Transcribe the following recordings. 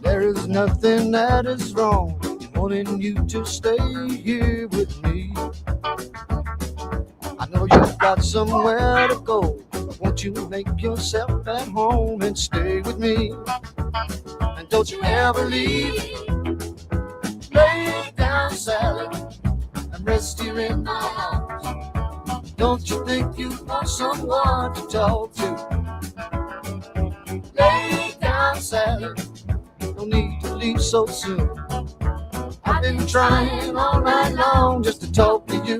There is nothing that is wrong in wanting you to stay here with me. I know you've got somewhere to go, but won't you make yourself at home and stay with me? And don't you ever leave. Lay down, Sally, and rest here in my arms. Don't you think you want someone to talk to? Lay down, Sally, no need to leave so soon. I've been trying all night long just to talk to you.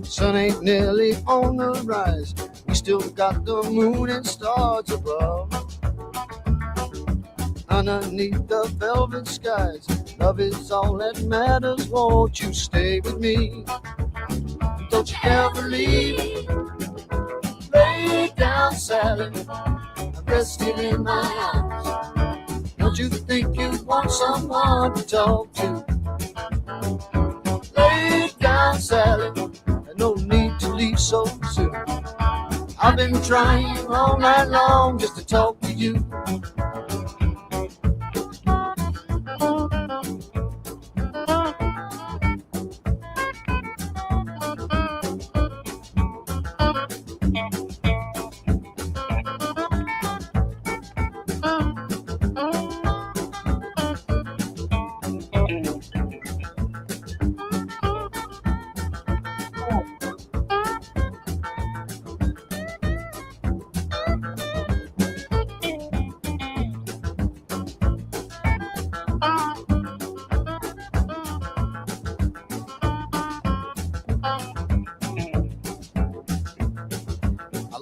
Sun ain't nearly on the rise. We still got the moon and stars above. Underneath the velvet skies, love is all that matters. Won't you stay with me? Don't you ever leave. Lay down, Sally, and rest here in my arms. Don't you think you want someone to talk to? Lay down, Sally, and no need to leave so soon. I've been trying all night long just to talk to you.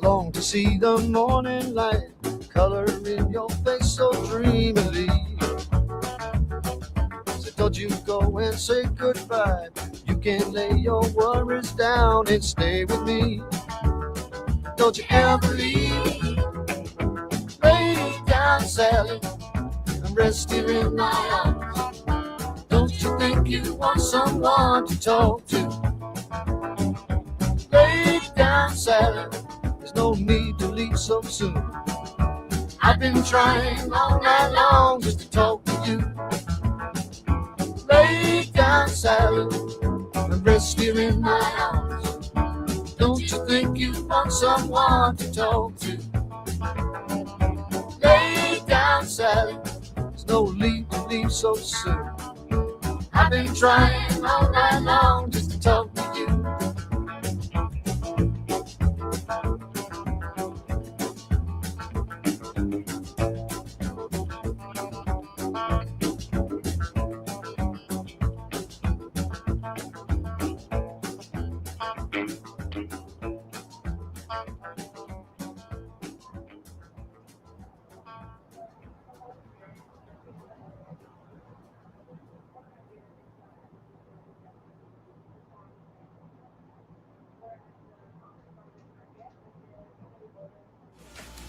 Long to see the morning light, color in your face so dreamily. So don't you go and say goodbye. You can lay your worries down and stay with me. Don't you ever leave. Lay down, Sally, and rest here in my arms. Don't you think you want someone to talk to? Lay down, Sally, no need to leave so soon. I've been trying all night long just to talk to you. Lay down, Sally, and rest here in my arms. Don't you think you want someone to talk to? Lay down, Sally, there's no need to leave so soon. I've been trying all night long just to talk to you.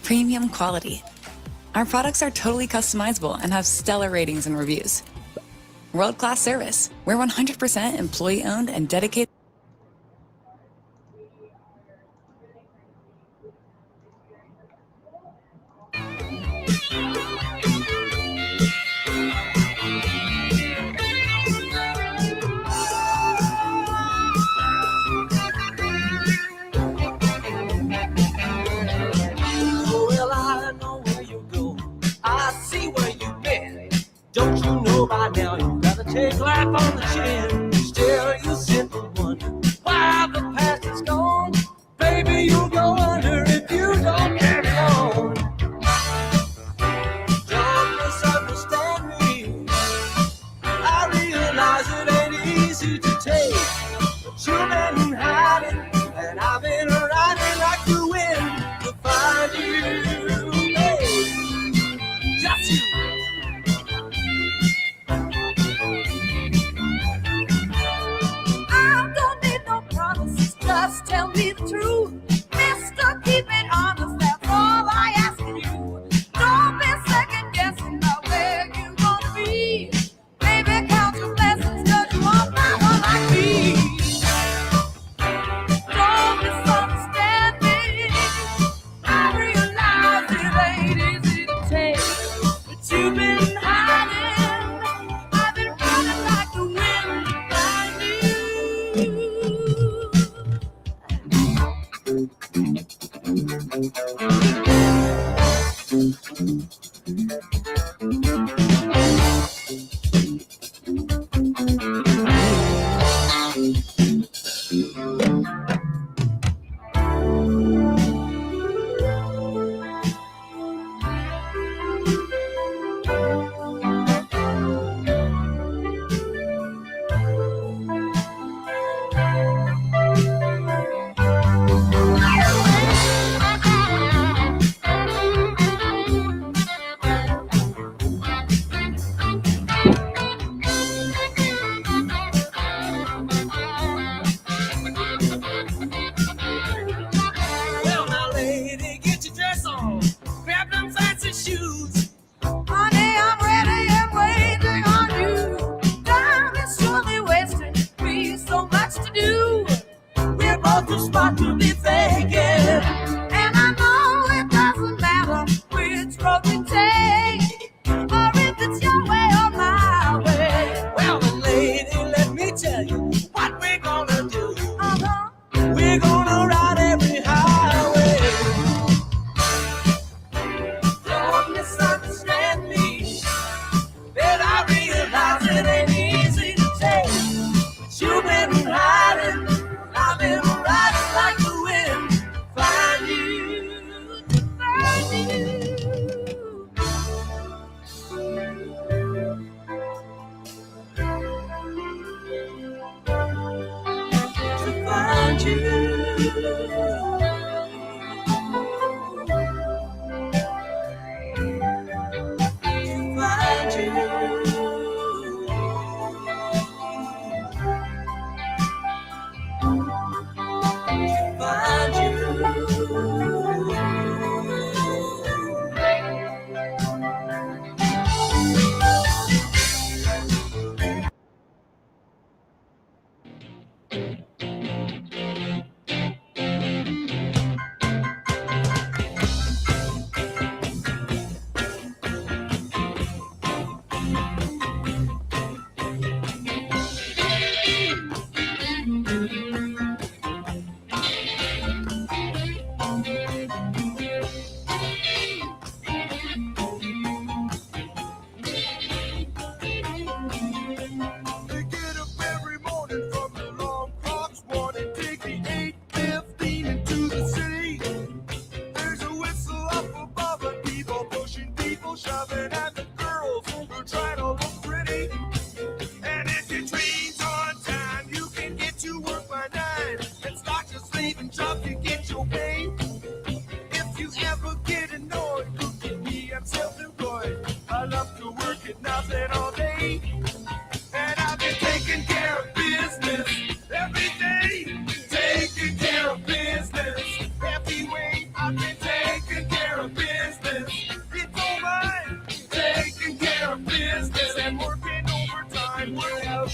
Premium quality. Our products are totally customizable and have stellar ratings and reviews. World-class service. We're 100% employee-owned and dedicated. Don't you know by now you gotta take life on the chin? Still you simple one. be the truth. Mister, keep it honest, that's all I ask of you. Don't be second guessing about where you gonna be. Baby, count your blessings, 'cause you won't find one like me. Don't misunderstand me. I realize it ain't easy to take, but you've been hiding. I've been running like the wind behind Well, now, lady, get your dress on. Grab them fancy shoes. Honey, I'm ready and waiting on you. Time is surely wasting, we so much to do. We're both too smart to be faking. And I know it doesn't matter which road we take, or if it's your way or my way. Well, then, lady, let me tell you what we're gonna do. Uh-huh. We're gonna ride every highway. Don't misunderstand me. But I realize it ain't easy to take. But you've been hiding. I've been riding like the wind. Find you. Find you. To find you. To find you. To find you. They get up every morning from the long clocks, one and take the 8:15 into the city. There's a whistle up above and people pushing, people shoving, and the girls who are trying to look pretty. And if your train's on time, you can get to work by 9 and start your slaving job to get your pay. If you ever get annoyed, look at me, I'm self-employed. I love to work at nothing all day. And I've been taking care of business every day. Taking care of business every way. I've been taking care of business. It's all right. Taking care of business and working overtime. Well,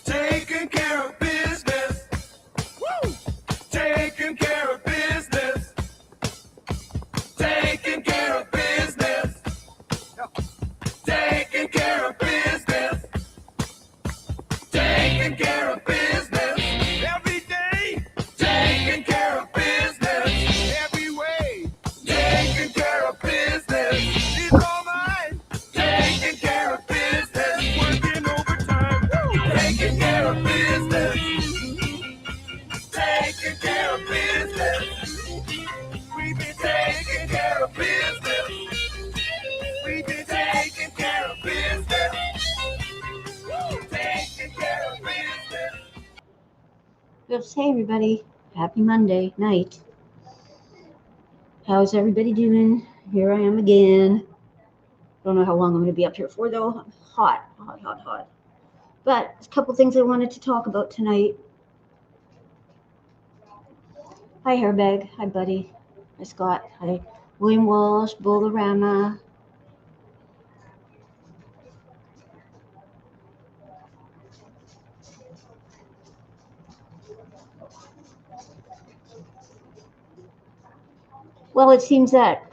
Taking care of business. Woo! Taking care of business. Taking care of business. Taking care of business. Taking care of business. Every day. Taking care of business. Every way. Taking care of business. It's all mine. Taking care of business. Working overtime. Woo! Taking care of business. Taking care of business. We've been taking care of business. We've been taking care of business. Woo! Taking care of business. Oops, hey everybody. Happy Monday night. How's everybody doing? Here I am again. Don't know how long I'm going to be up here for though. Hot. But a couple things I wanted to talk about tonight. Hi Hairbag. Hi Buddy. Hi Scott. Hi William Walsh. Bolorama. Well, it seems that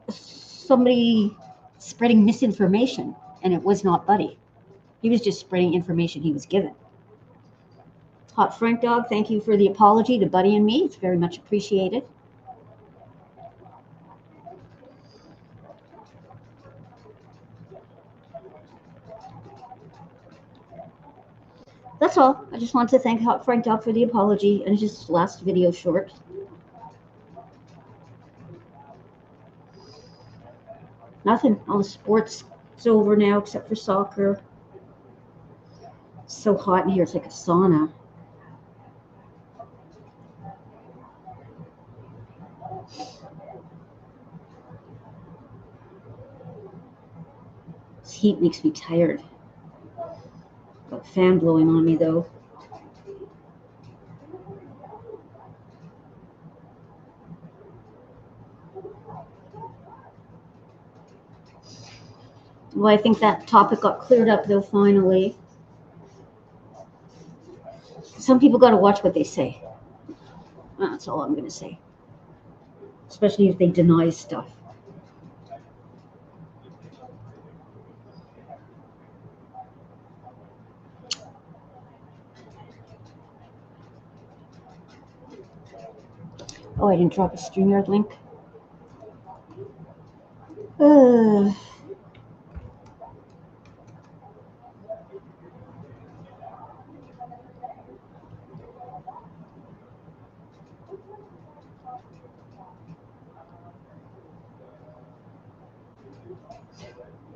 somebody spreading misinformation, and it was not Buddy. He was just spreading information he was given. Hot Frank Dog, thank you for the apology to Buddy and me. It's very much appreciated. That's all. I just want to thank Hot Frank Dog for the apology and his last video short. Nothing. All the sports is over now except for soccer. It's so hot in here. It's like a sauna. This heat makes me tired. Got a fan blowing on me though. Well, I think that topic got cleared up though finally. Some people got to watch what they say. That's all I'm going to say. Especially if they deny stuff. Oh, I didn't drop a StreamYard link.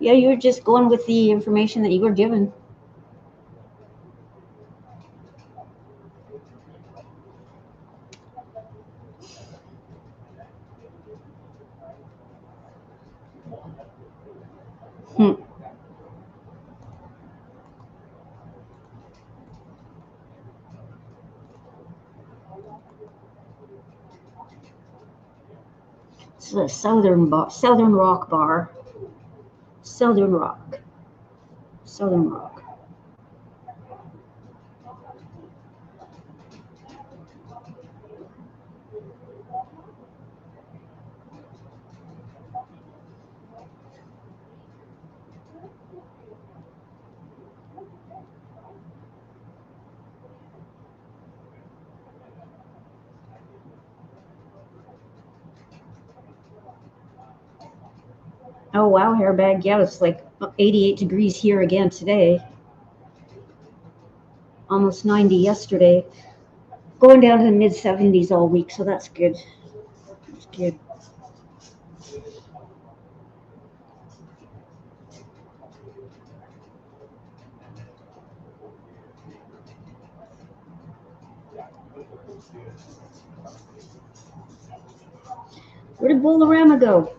Yeah, you were just going with the information that you were given. It's a Southern Rock bar. Southern Rock. Oh wow, Hairbag. Yeah, it's like 88 degrees here again today. Almost 90 yesterday. Going down to the mid 70s all week, so that's good. That's good. Where did Bolorama go?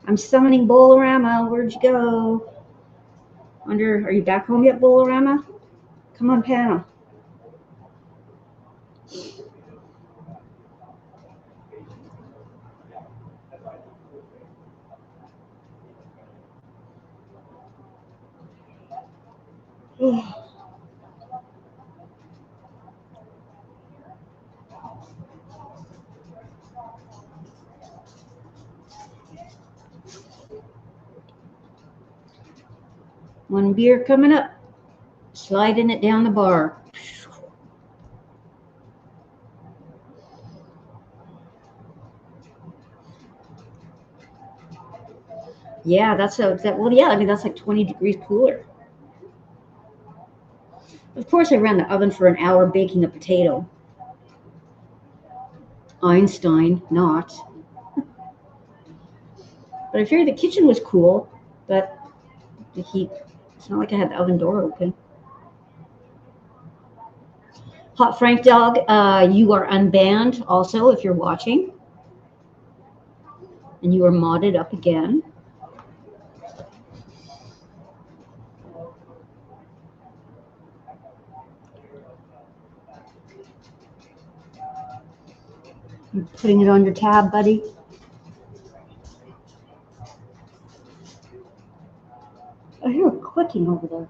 I'm summoning Bolorama. Where'd you go? Are you back home yet, Bolorama? Come on, panel. One beer coming up. Sliding it down the bar. Yeah, that's like 20 degrees cooler. Of course, I ran the oven for an hour baking a potato. Einstein, not. But I figured the kitchen was cool, but the heat, it's not like I had the oven door open. Hot Frank Dog, you are unbanned also if you're watching. And you are modded up again. You're putting it on your tab, buddy. I hear a clicking over there.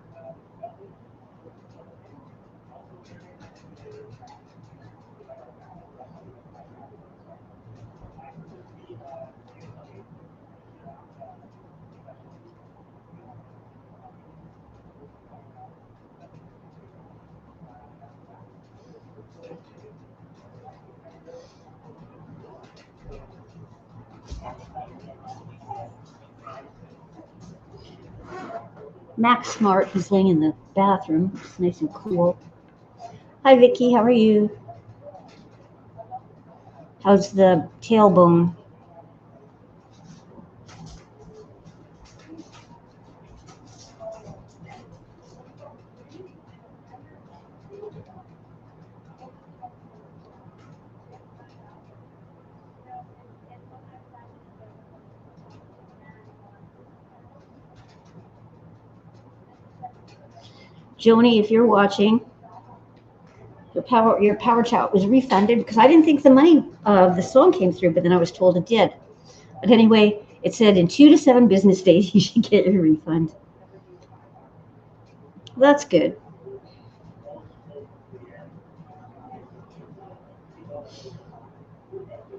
Max Smart, he's laying in the bathroom. It's nice and cool. Hi, Vicky. How are you? How's the tailbone? Joni, if you're watching, your power chat was refunded because I didn't think the money of the song came through, but then I was told it did. But anyway, it said in 2 to 7 business days you should get your refund. Well, that's good.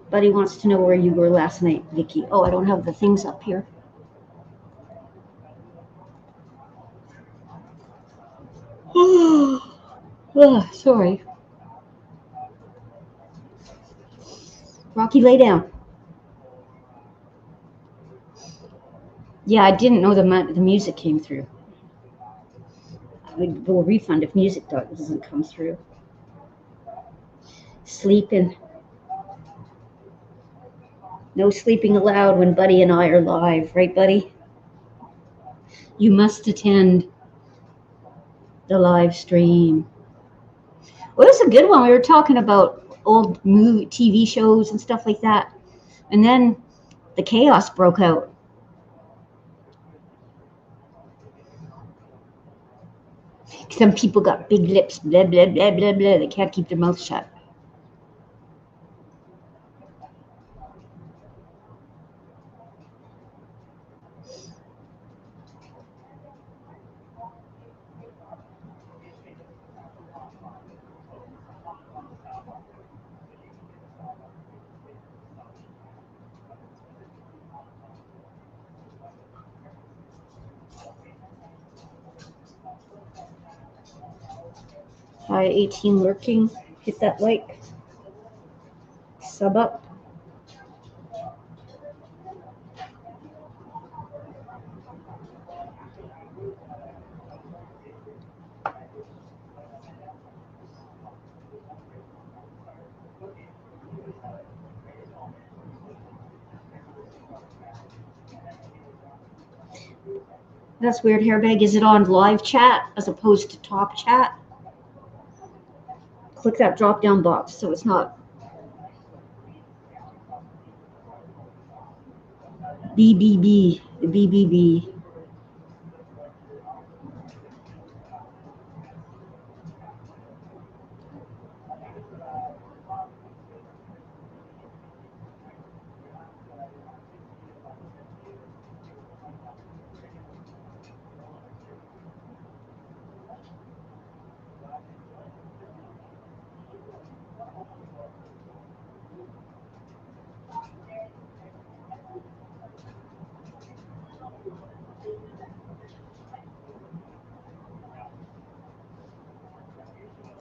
Buddy wants to know where you were last night, Vicky. Oh, I don't have the things up here. Oh, sorry. Rocky, lay down. Yeah, I didn't know the music came through. We'll refund if music doesn't come through. Sleeping. No sleeping allowed when Buddy and I are live, right, Buddy? You must attend the live stream. Well, it was a good one. We were talking about old movie, TV shows and stuff like that. And then the chaos broke out. Some people got big lips, blah, blah, blah, blah, blah. They can't keep their mouth shut. Hi, 18 lurking. Hit that like. Sub up. That's weird, Hairbag. Is it on live chat as opposed to talk chat? Click that drop down box so it's not BBB, the BBB.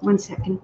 1 second.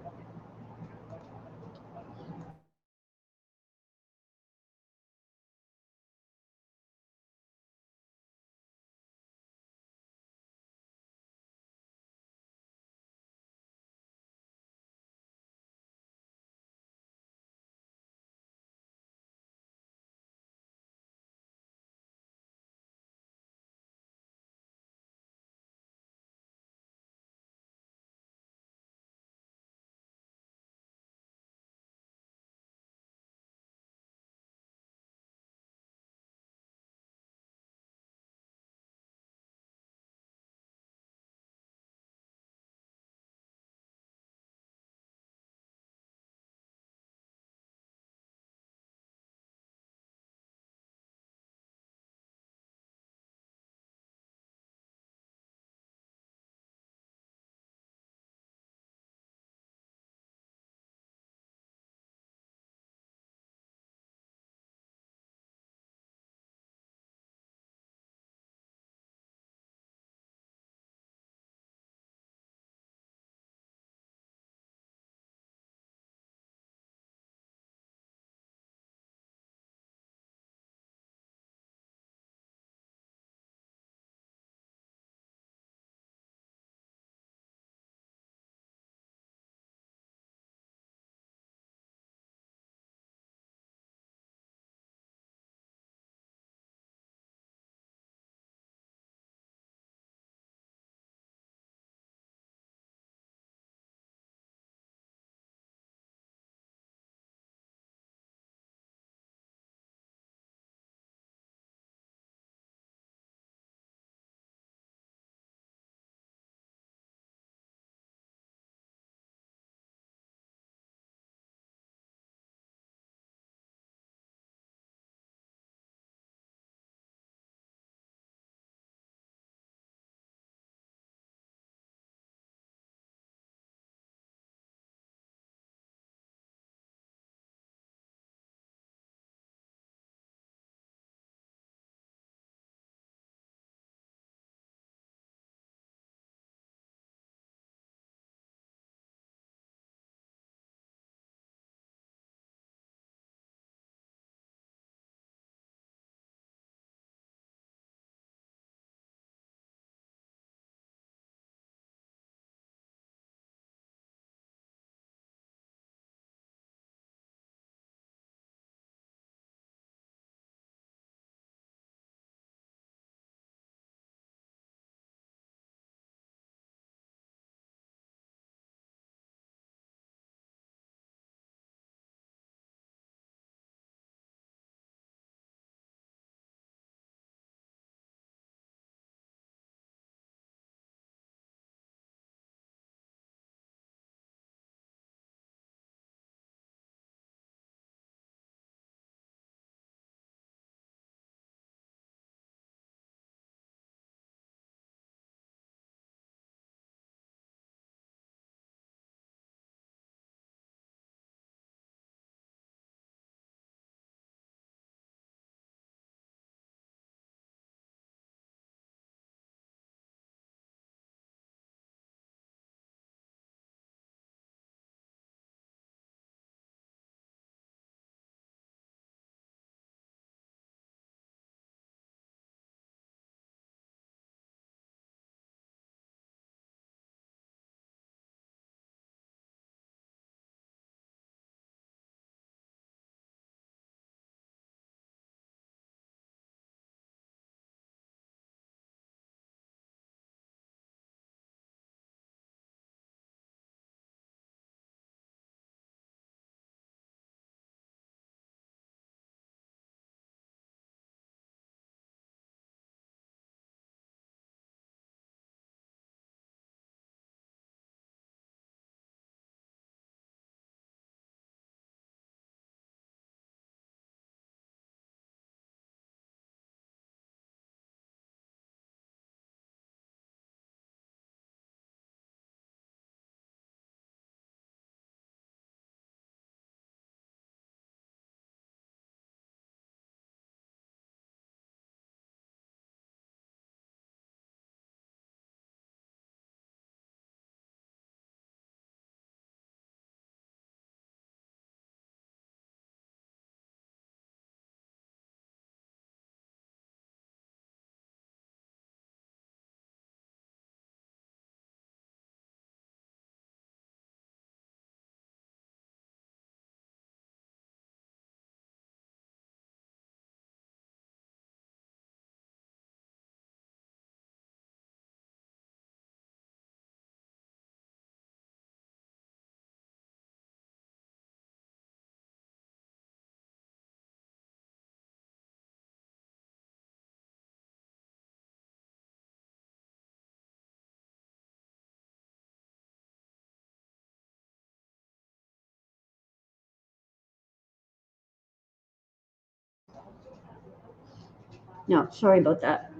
No, sorry about that.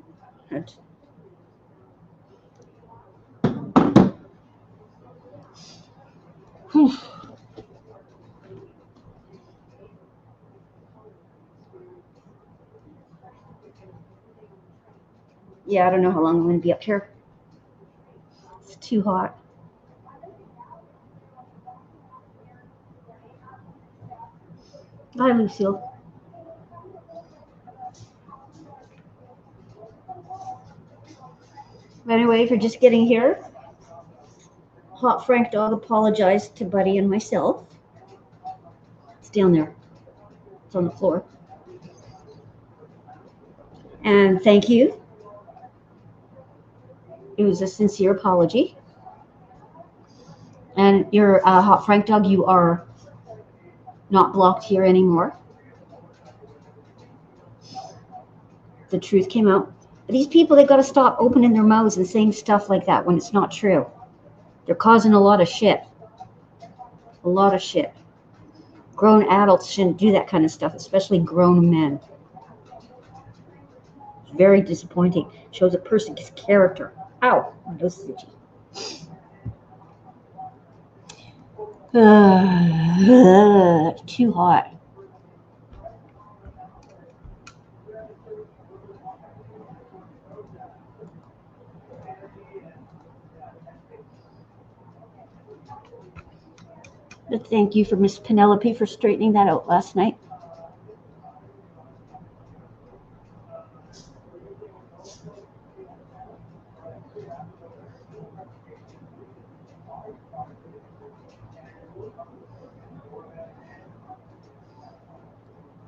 Whew. Yeah, I don't know how long I'm going to be up here. It's too hot. Bye, Lucille. Anyway, if you're just getting here, Hot Frank Dog apologized to Buddy and myself. It's down there. It's on the floor. And thank you. It was a sincere apology. And your Hot Frank Dog, you are not blocked here anymore. The truth came out. These people, they've got to stop opening their mouths and saying stuff like that when it's not true. They're causing a lot of shit. A lot of shit. Grown adults shouldn't do that kind of stuff, especially grown men. It's very disappointing. Shows a person's character. Ow, my nose is itchy. Too hot. But thank you for Miss Penelope for straightening that out last night.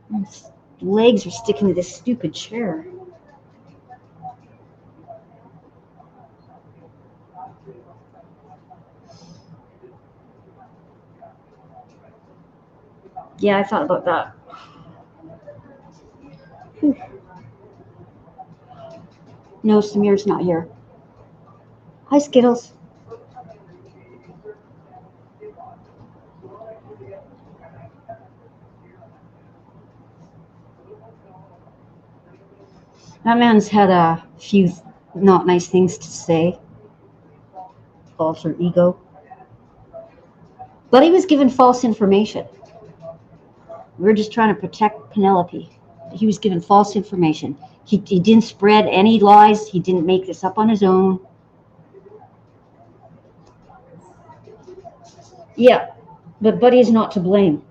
My legs are sticking to this stupid chair. Yeah, I thought about that. Whew. No, Samir's not here. Hi, Skittles. That man's had a few not nice things to say. Alter ego. But he was given false information. We were just trying to protect Penelope. He was given false information. He didn't spread any lies. He didn't make this up on his own. Yeah, but Buddy is not to blame.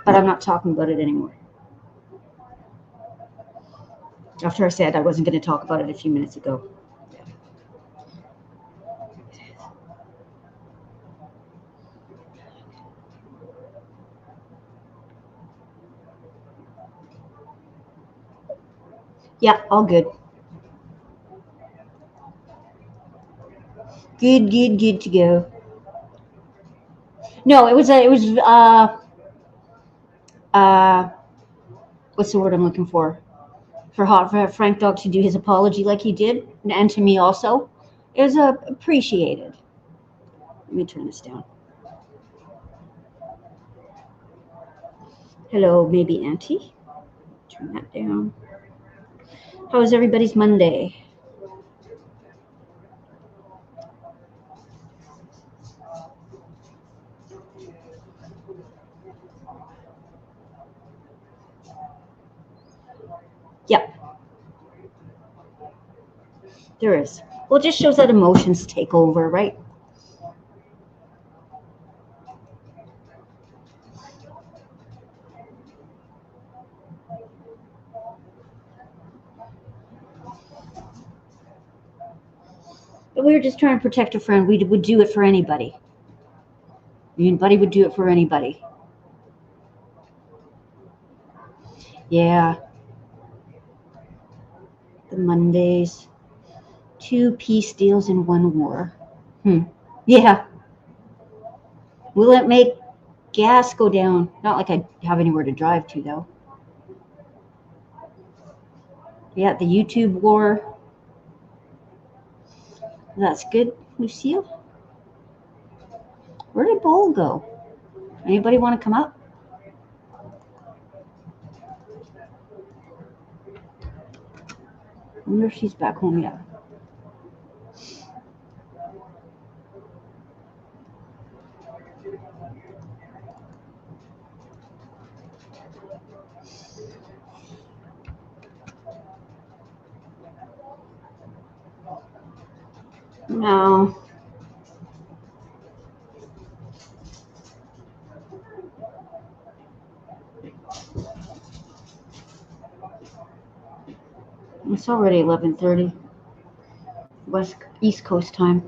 But I'm not talking about it anymore. After I said I wasn't going to talk about it a few minutes ago. Yeah, all good. Good to go. No, it was what's the word I'm looking for? For Frank Dog to do his apology like he did, and to me also, it was appreciated. Let me turn this down. Hello, maybe Auntie. Turn that down. How was everybody's Monday? Yep. There is. Well, it just shows that emotions take over, right? But we were just trying to protect a friend. We would do it for anybody. Me and Buddy would do it for anybody. Yeah. The Mondays. 2 peace deals in 1 war. Yeah. Will it make gas go down? Not like I have anywhere to drive to, though. Yeah, the YouTube war. That's good, Lucille. Where did Bowl go? Anybody want to come up? wonder if she's back home yet. No. It's already 11:30 East Coast time.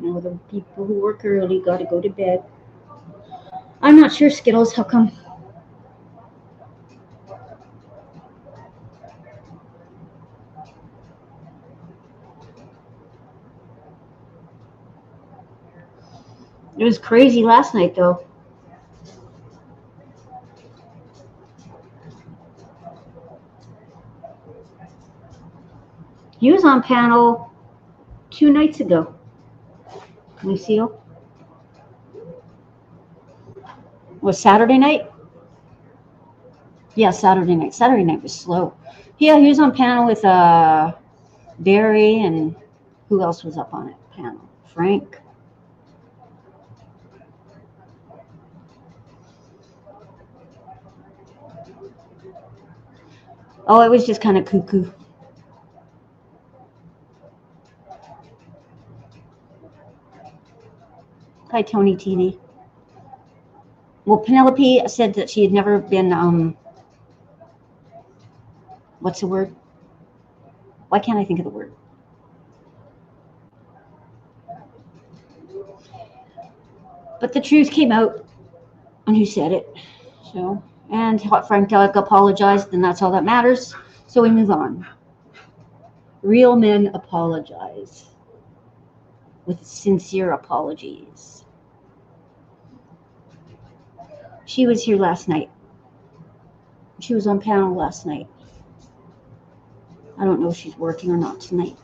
You know, the people who work early got to go to bed. I'm not sure, Skittles. How come? It was crazy last night, though. He was on panel 2 nights ago. Lucille? Was Saturday night? Yeah, Saturday night. Saturday night was slow. Yeah, he was on panel with Barry, and who else was up on it? Panel. Frank. Oh, it was just kind of cuckoo. Hi, Tony TV. Well, Penelope said that she had never been, what's the word? Why can't I think of the word? But the truth came out on who said it. So, and Frank Delic apologized, and that's all that matters. So we move on. Real men apologize with sincere apologies. She was here last night. She was on panel last night. I don't know if she's working or not tonight.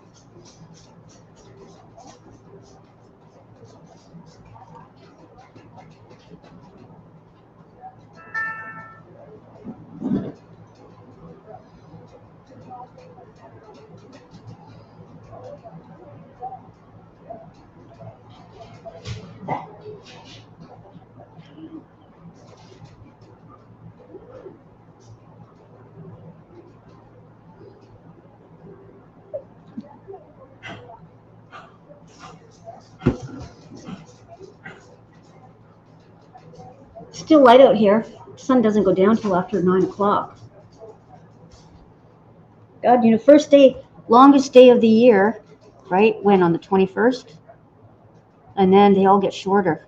Still light out here. The sun doesn't go down till after 9 o'clock. God, you know, first day, longest day of the year, right? When, on the 21st? And then they all get shorter.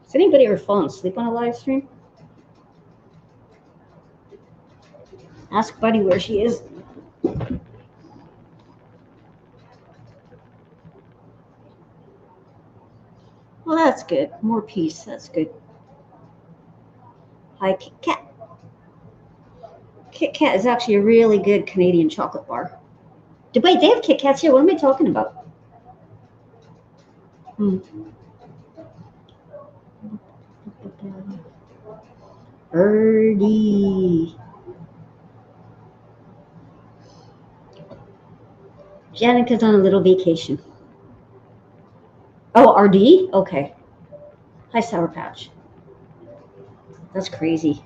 Has anybody ever fallen asleep on a live stream? Ask Buddy where she is. Well, that's good. More peace. That's good. Hi, Kit Kat. Kit Kat is actually a really good Canadian chocolate bar. Wait, they have Kit Kats here. What am I talking about? Birdie. Janica's on a little vacation. Oh, RD? Okay. Hi, Sour Patch. That's crazy.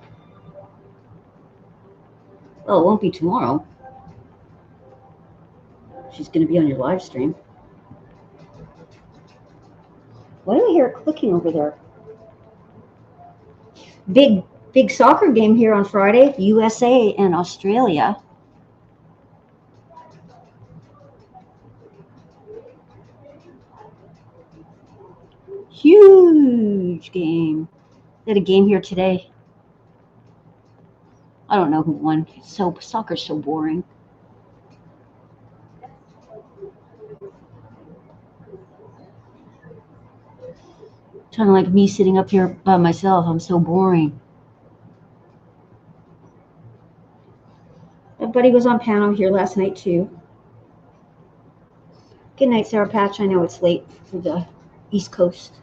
Oh, it won't be tomorrow. She's going to be on your live stream. Why do I hear it clicking over there? Big soccer game here on Friday, USA and Australia. Huge game. They had a game here today. I don't know who won. Soccer's so boring. Kind of like me sitting up here by myself. I'm so boring. My buddy was on panel here last night too. Good night, Sarah Patch. I know it's late for the East Coast,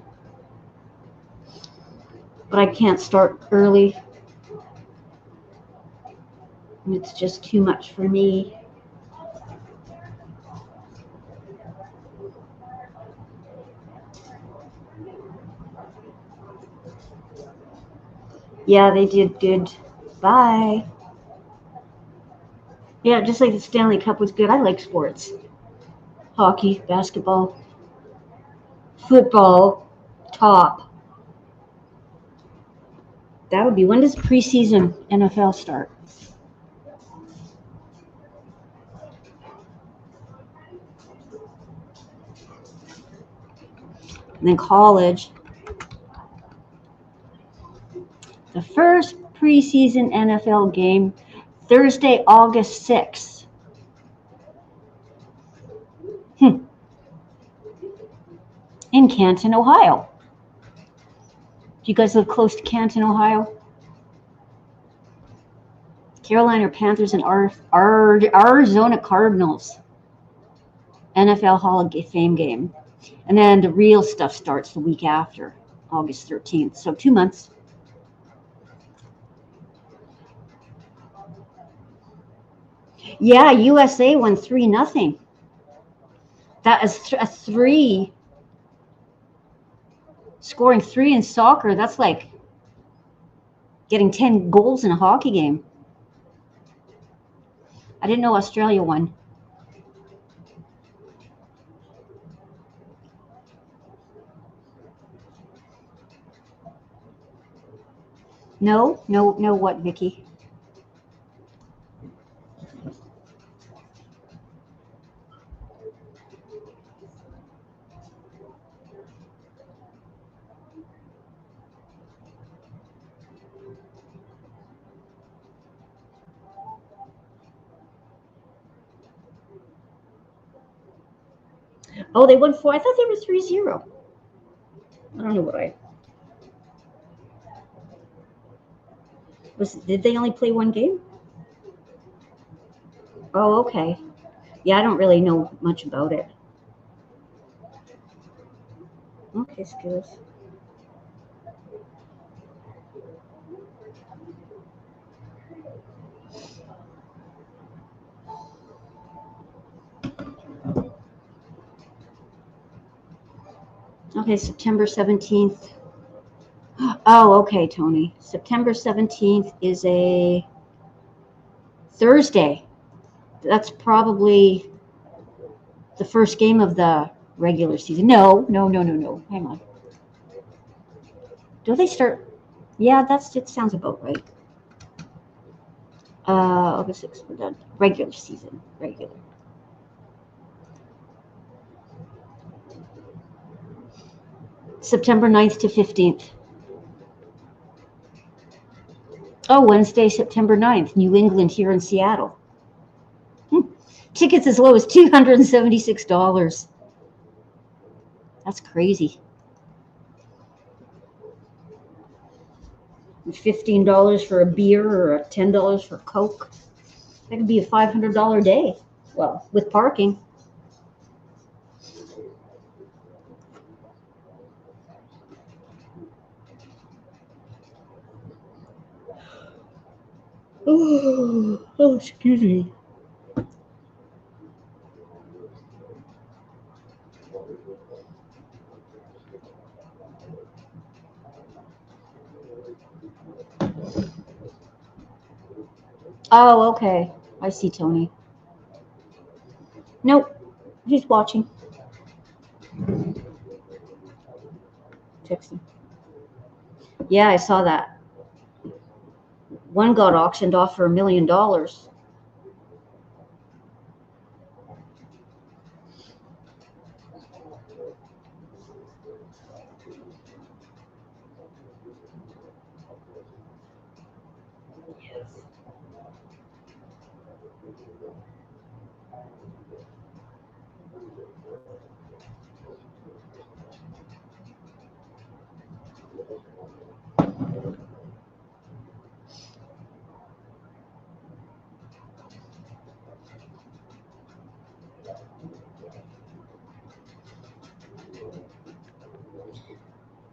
but I can't start early. It's just too much for me. Yeah, they did good. Bye. Yeah, just like the Stanley Cup was good. I like sports. Hockey, basketball, football, top. That would be, when does preseason NFL start? And then college. The first preseason NFL game, Thursday, August 6th. In Canton, Ohio. Do you guys live close to Canton, Ohio? Carolina Panthers and Arizona Cardinals. NFL Hall of Fame game. And then the real stuff starts the week after, August 13th. So 2 months. Yeah, USA won 3-0. That is a 3. Scoring 3 in soccer, that's like getting 10 goals in a hockey game. I didn't know Australia won. No, what, Vicky? Oh, they won 4. I thought they were 3-0. I don't know what I was. Did they only play one game? Oh, okay. Yeah, I don't really know much about it. Okay, skills. Okay, September 17th. Oh, okay, Tony. September 17th is a Thursday. That's probably the first game of the regular season. No. Hang on. Do they start? Yeah, it sounds about right. August 6th, we're done. Regular season. Regular. September 9th to 15th. Oh, Wednesday, September 9th. New England here in Seattle. Tickets as low as $276. That's crazy. $15 for a beer or $10 for Coke. That could be a $500 day. Well, with parking. Oh, excuse me. Oh, okay. I see, Tony. Nope. He's watching. Texting. Yeah, I saw that. One got auctioned off for $1 million.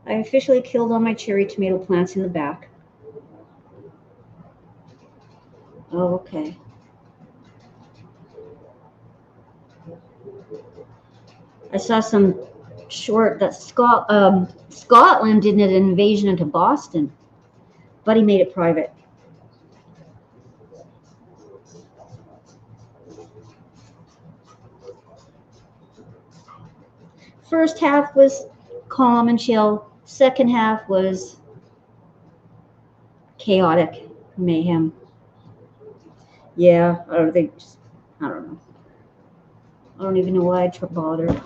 I officially killed all my cherry tomato plants in the back. Oh, okay. I saw some short that Scotland did an invasion into Boston. Buddy made it private. First half was calm and chill. Second half was chaotic mayhem. Yeah, I don't know. I don't even know why I bothered.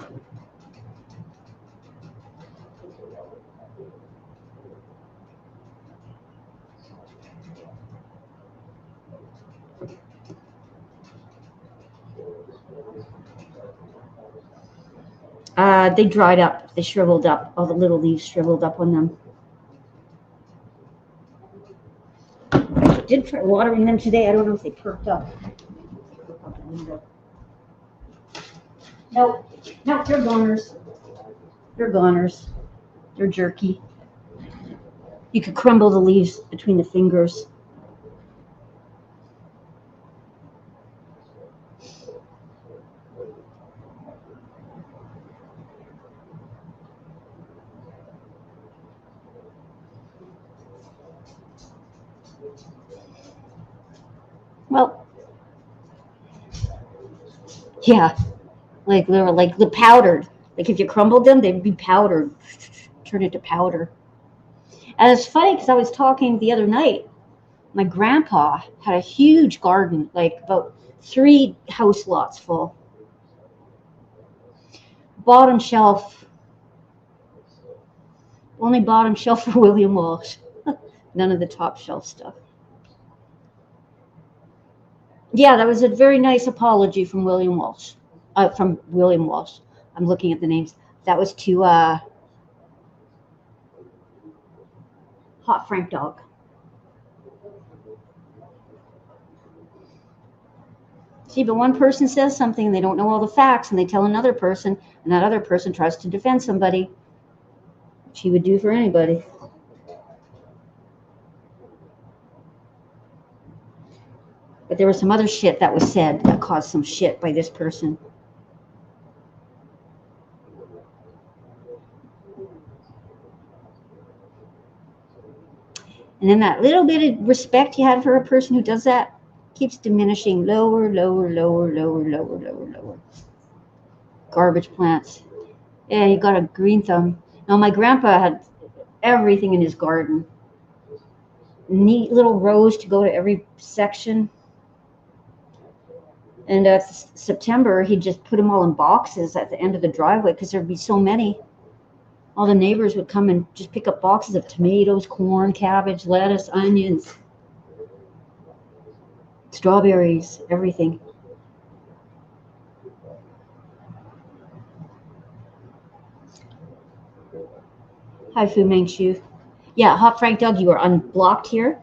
They dried up. They shriveled up. All the little leaves shriveled up on them. I did try watering them today. I don't know if they perked up. No, they're goners. They're goners. They're jerky. You could crumble the leaves between the fingers. Well, yeah, like they were like the powdered. Like if you crumbled them, they'd be powdered, turn into powder. And it's funny because I was talking the other night. My grandpa had a huge garden, like about 3 house lots full. Bottom shelf, only bottom shelf for William Walsh. None of the top shelf stuff. Yeah, that was a very nice apology from William Walsh. I'm looking at the names. That was to Hot Frank Dog. See, but one person says something and they don't know all the facts, and they tell another person, and that other person tries to defend somebody, which he would do for anybody. But there was some other shit that was said that caused some shit by this person. And then that little bit of respect you had for a person who does that keeps diminishing. Lower. Garbage plants. Yeah, you got a green thumb. Now, my grandpa had everything in his garden. Neat little rows to go to every section. And September, he'd just put them all in boxes at the end of the driveway because there'd be so many. All the neighbors would come and just pick up boxes of tomatoes, corn, cabbage, lettuce, onions, strawberries, everything. Hi, Fu Manchu. Yeah, Hot Frank Dog, you are unblocked here.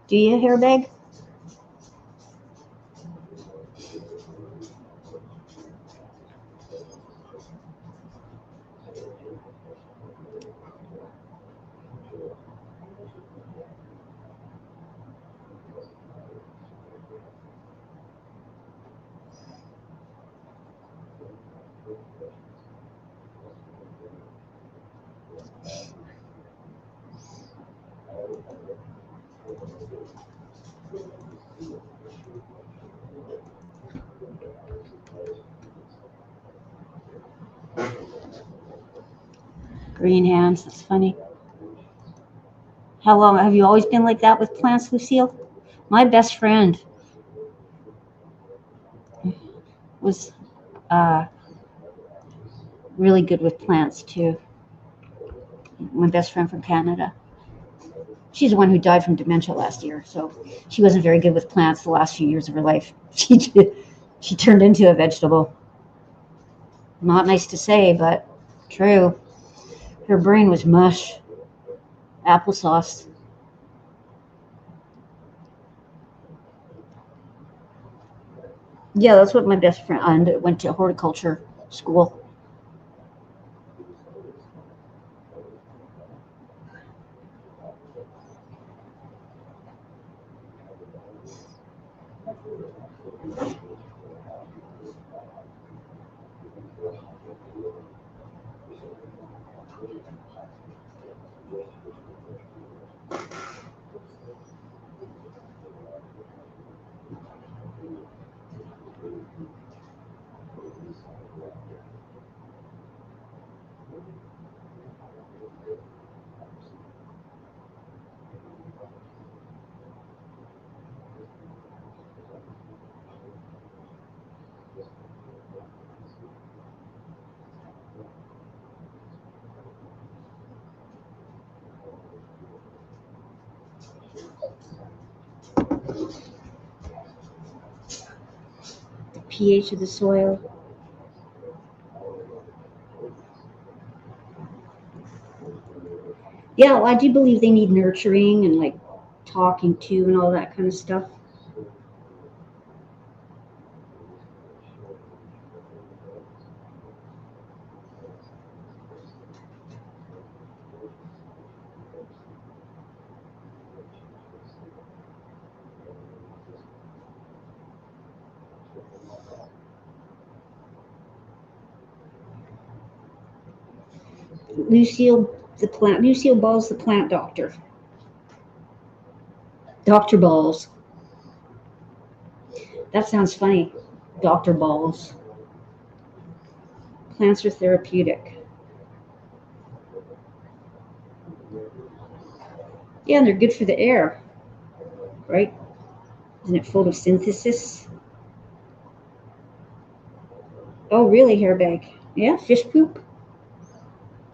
Do you, Hairbag? Green hands, that's funny. How long have you always been like that with plants, Lucille? My best friend was really good with plants too. My best friend from Canada. She's the one who died from dementia last year, so she wasn't very good with plants the last few years of her life. She turned into a vegetable. Not nice to say, but true. Her brain was mush, applesauce. Yeah, that's what my best friend went to horticulture school. The pH of the soil. Yeah, well, I do believe they need nurturing and like talking to and all that kind of stuff. Lucille Ball's the plant doctor. Dr. Balls. That sounds funny. Dr. Balls. Plants are therapeutic. Yeah, and they're good for the air, right? Isn't it photosynthesis? Oh, really, hairbag? Yeah, fish poop?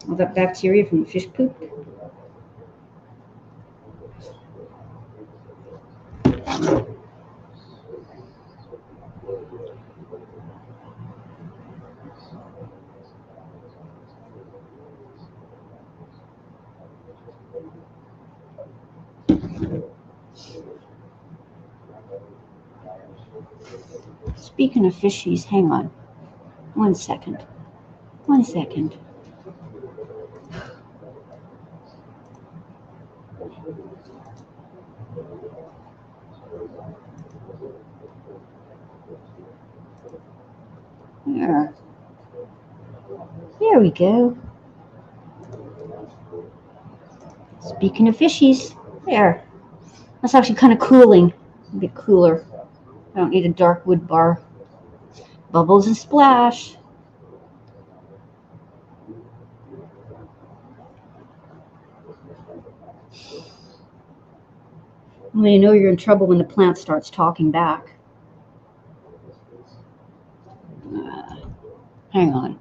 All that bacteria from the fish poop? Speaking of fishies, hang on. 1 second. 1 second. There. There we go. Speaking of fishies, there. That's actually kind of cooling. A bit cooler. I don't need a dark wood bar. Bubbles and splash. Well, you know you're in trouble when the plant starts talking back. Hang on.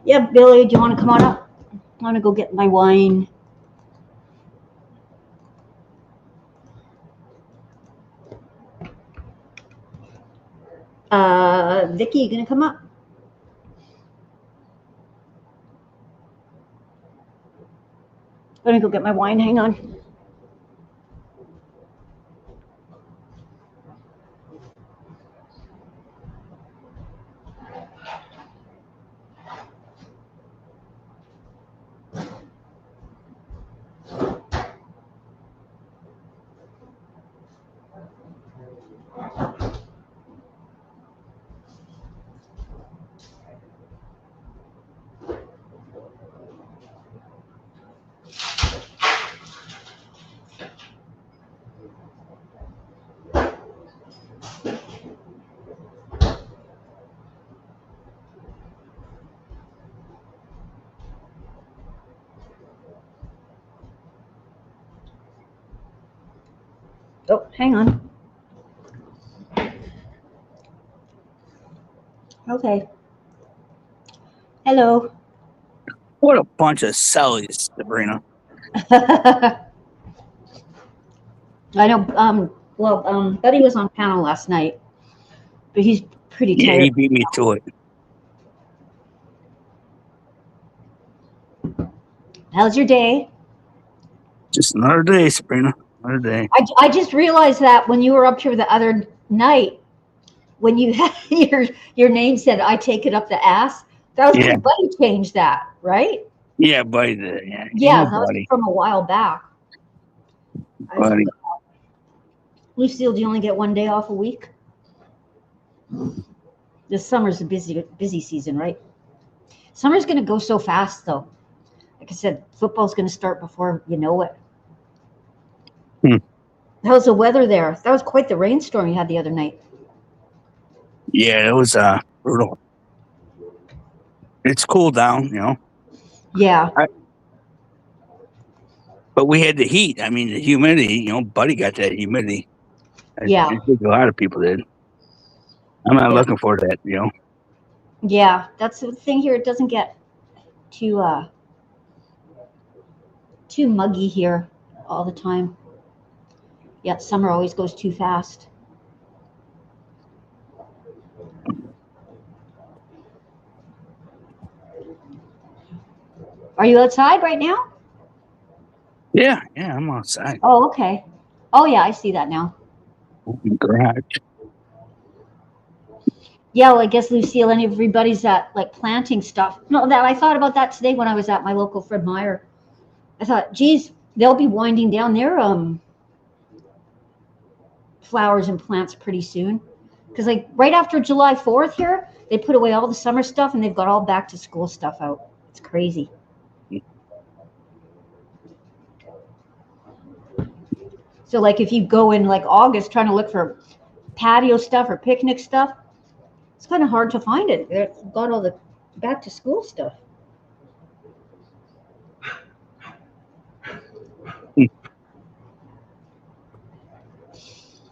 Yeah, Billy, do you want to come on up? I want to go get my wine. Vicky, you gonna come up? I'm gonna go get my wine. Hang on. Oh, hang on. Okay. Hello. What a bunch of sellies, Sabrina. I know. Buddy was on panel last night, but he's pretty Yeah, tired. he beat me to it. How's your day? Just another day, Sabrina. Another day. I just realized that when you were up here the other night, when you had your name said "I take it up the ass," that was because Yeah. Buddy changed that, right? Yeah, buddy. Yeah, Yeah, you that know, was buddy. from a while back. Buddy. Lucille, do you only get one day off a week? This summer's a busy season, right? Summer's going to go so fast, though. Like I said, football's going to start before you know it. How's the weather there? That was quite the rainstorm you had the other night. Yeah, it was brutal. It's cooled down, you know. Yeah. But we had the heat. I mean, the humidity, you know, Buddy got that humidity. Yeah. I think a lot of people did. I'm not looking for that, you know. Yeah, that's the thing here. It doesn't get too muggy here all the time. Yeah, summer always goes too fast. Are you outside right now? Yeah, I'm outside. Oh, okay. Oh, yeah, I see that now. Open garage. Yeah, well, I guess Lucille and everybody's at like planting stuff. No, that I thought about that today when I was at my local Fred Meyer. I thought, geez, they'll be winding down their flowers and plants pretty soon. Because like right after July 4th here, they put away all the summer stuff and they've got all back to school stuff out. It's crazy. So like if you go in like August trying to look for patio stuff or picnic stuff, it's kind of hard to find it. They've got all the back to school stuff.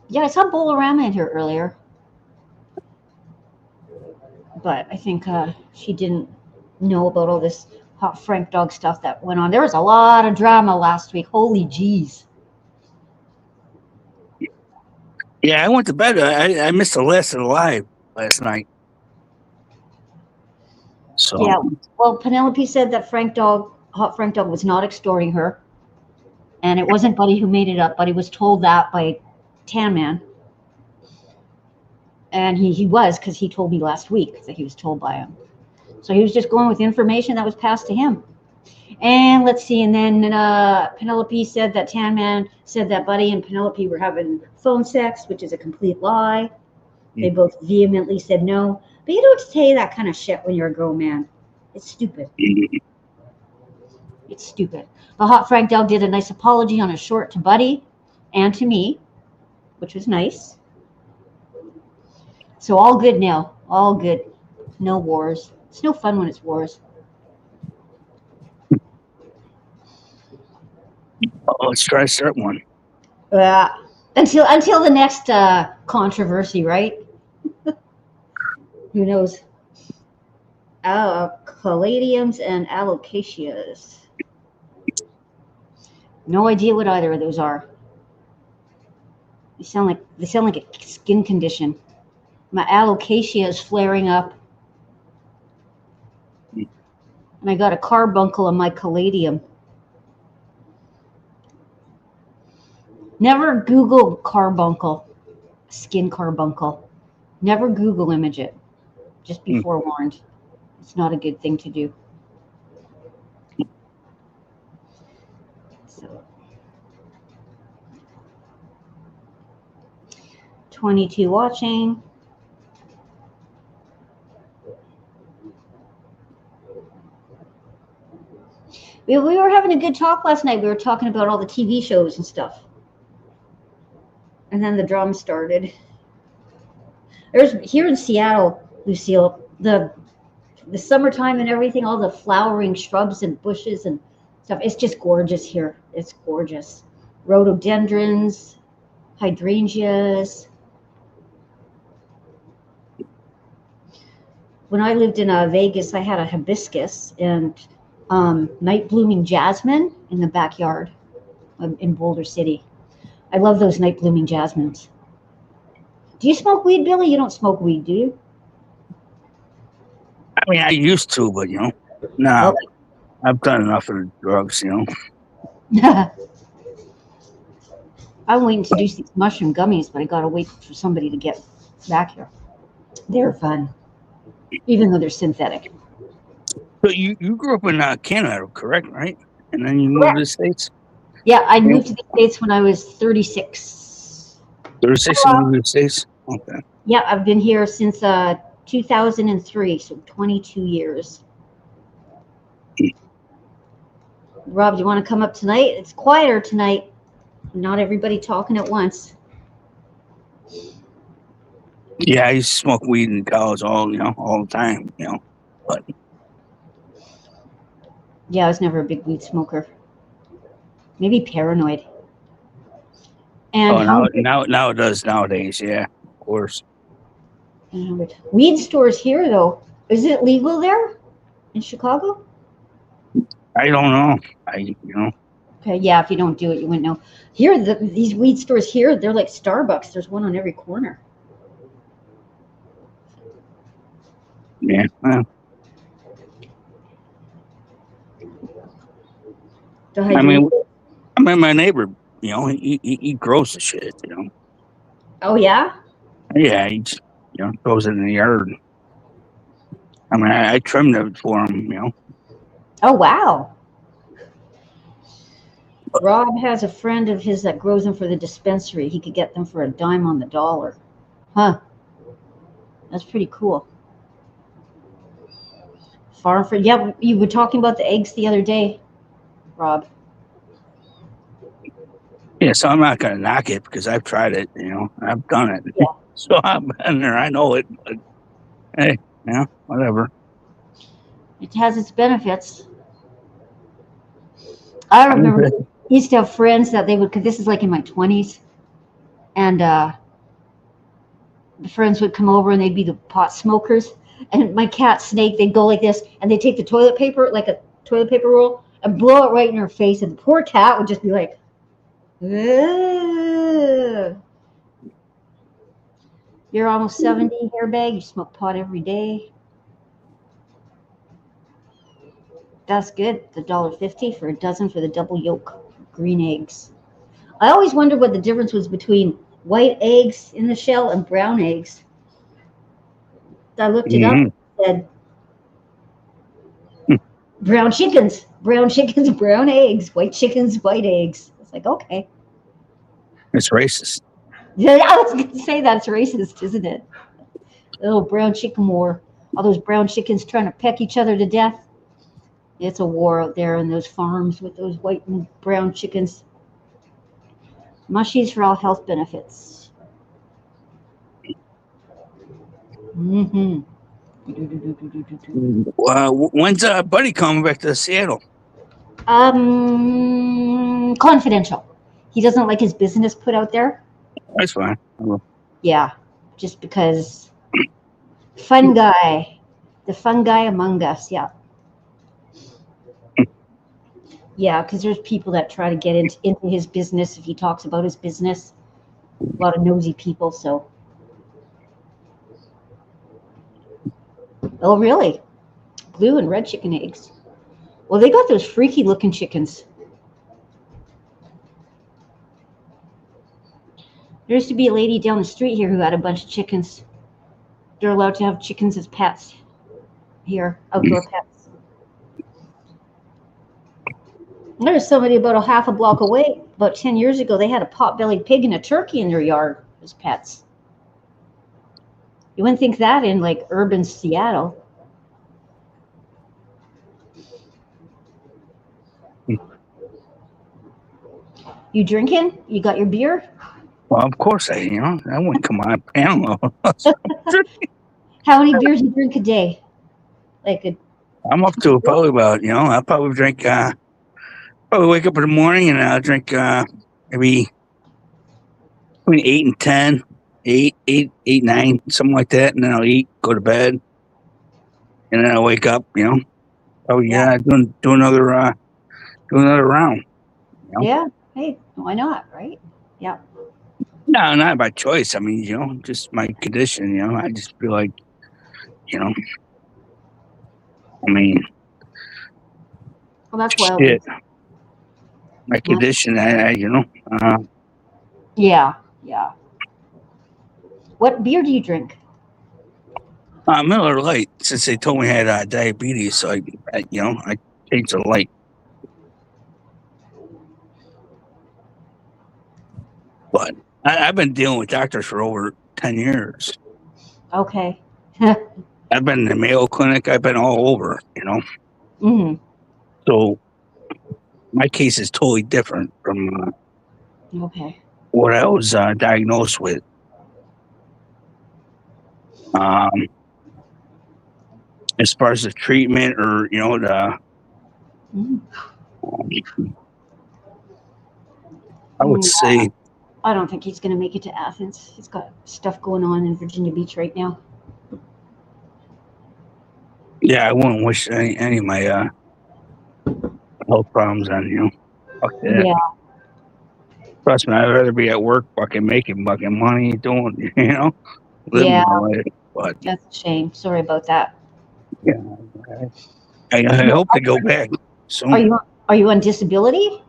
Yeah, I saw Bolorama in here earlier. But I think she didn't know about all this hot Frank dog stuff that went on. There was a lot of drama last week. Holy jeez. Yeah, I went to bed. I missed the last of the live last night. So Yeah, well, Penelope said that hot Frank dog was not extorting her. And it wasn't Buddy who made it up. Buddy was told that by Tan Man. And he was, because he told me last week that he was told by him. So he was just going with information that was passed to him. And let's see, and then Penelope said that Tan Man said that Buddy and Penelope were having phone sex, which is a complete lie. They both vehemently said no. But you don't say that kind of shit when you're a grown man. It's stupid. It's stupid. The hot Frank dog did a nice apology on a short to Buddy and to me, which was nice. So all good now. All good. No wars. It's no fun when it's wars. let's try to start one. Until the next controversy, right? Who knows? Caladiums and alocaceas. No idea what either of those are. They sound like a skin condition. My alocasia is flaring up. And I got a carbuncle on my caladium. Never Google carbuncle, skin carbuncle. Never Google image it. Just be forewarned. It's not a good thing to do. So, 22 watching. We were having a good talk last night. We were talking about all the TV shows and stuff. And then the drama started. There's here in Seattle, Lucille, the summertime and everything, all the flowering shrubs and bushes and stuff. It's just gorgeous here. It's gorgeous. Rhododendrons, hydrangeas. When I lived in Vegas, I had a hibiscus and night blooming jasmine in the backyard in Boulder City. I love those night blooming jasmines. Do you smoke weed, Billy? You don't smoke weed, do you? I mean, I used to, but no, I've done enough of the drugs, I'm waiting to do these mushroom gummies, but I gotta wait for somebody to get back here. They're fun, even though they're synthetic. So you grew up in Canada, correct? Right? And then you moved to the States? Yeah, I moved to the States when I was 36. 36 and moved to the States? Okay. Yeah, I've been here since 2003, so 22 years. Rob, do you want to come up tonight? It's quieter tonight. Not everybody talking at once. Yeah, I used to smoke weed in college all the time, but yeah, I was never a big weed smoker. Maybe paranoid. And now it does nowadays, yeah, of course. Weed stores here, though. Is it legal there in Chicago? I don't know. Okay, yeah, if you don't do it, you wouldn't know. Here, these weed stores here, they're like Starbucks. There's one on every corner. Yeah. Well. I mean, my neighbor, he grows the shit, Oh, yeah? Yeah, he throws it in the yard. I mean, I trimmed it for him, Oh, wow. Rob has a friend of his that grows them for the dispensary. He could get them for a dime on the dollar. Huh. That's pretty cool. Farm for, yeah, you were talking about the eggs the other day, Rob. Yeah, so I'm not going to knock it because I've tried it, I've done it. Yeah. So I've been there, I know it, but hey, whatever. It has its benefits. I remember I used to have friends that they would, because this is like in my 20s, and the friends would come over and they'd be the pot smokers, and my cat Snake, they'd go like this, and they'd take the toilet paper, like a toilet paper roll, and blow it right in her face, and the poor cat would just be like, ugh. You're almost 70, hairbag. You smoke pot every day. That's good. The $1.50 for a dozen for the double yolk green eggs. I always wondered what the difference was between white eggs in the shell and brown eggs. I looked it up and said, brown chickens, brown eggs, white chickens, white eggs. It's like, okay. It's racist. Yeah, I was going to say that's racist, isn't it? The little brown chicken war. All those brown chickens trying to peck each other to death. It's a war out there in those farms with those white and brown chickens. Mushies for all health benefits. Mm-hmm. When's Buddy coming back to Seattle? Confidential. He doesn't like his business put out there. That's fine. Yeah, just because fun guy. The fun guy among us, yeah. Yeah, because there's people that try to get into his business if he talks about his business. A lot of nosy people, so. Oh, really? Blue and red chicken eggs. Well, they got those freaky looking chickens. There used to be a lady down the street here who had a bunch of chickens. They're allowed to have chickens as pets here, outdoor pets. There's somebody about a half a block away, about 10 years ago, they had a pot-bellied pig and a turkey in their yard as pets. You wouldn't think that in like urban Seattle. You drinking? You got your beer? Well, of course I wouldn't come on a panel. How many beers do you drink a day? I'm up to probably about, I'll probably drink, probably wake up in the morning and I'll drink maybe between 8 and 10, 8, 9, something like that. And then I'll eat, go to bed. And then I'll wake up, probably, do another round. Yeah. Hey, why not, right? Yeah. No, not by choice. I mean, just my condition, I just feel like, I mean, well, that's wild. Shit. My condition, Yeah. What beer do you drink? Miller Lite, since they told me I had diabetes, so I changed to light. But I've been dealing with doctors for over 10 years. Okay. I've been in the Mayo Clinic. I've been all over, Mm-hmm. So my case is totally different from Okay. what I was diagnosed with. As far as the treatment or, I would say. I don't think he's going to make it to Athens. He's got stuff going on in Virginia Beach right now. Yeah, I wouldn't wish any of my health problems on you. Fuck that. Yeah. Trust me, I'd rather be at work fucking making fucking money, doing, living my life. But that's a shame. Sorry about that. Yeah, I hope to go back soon. Are you on disability?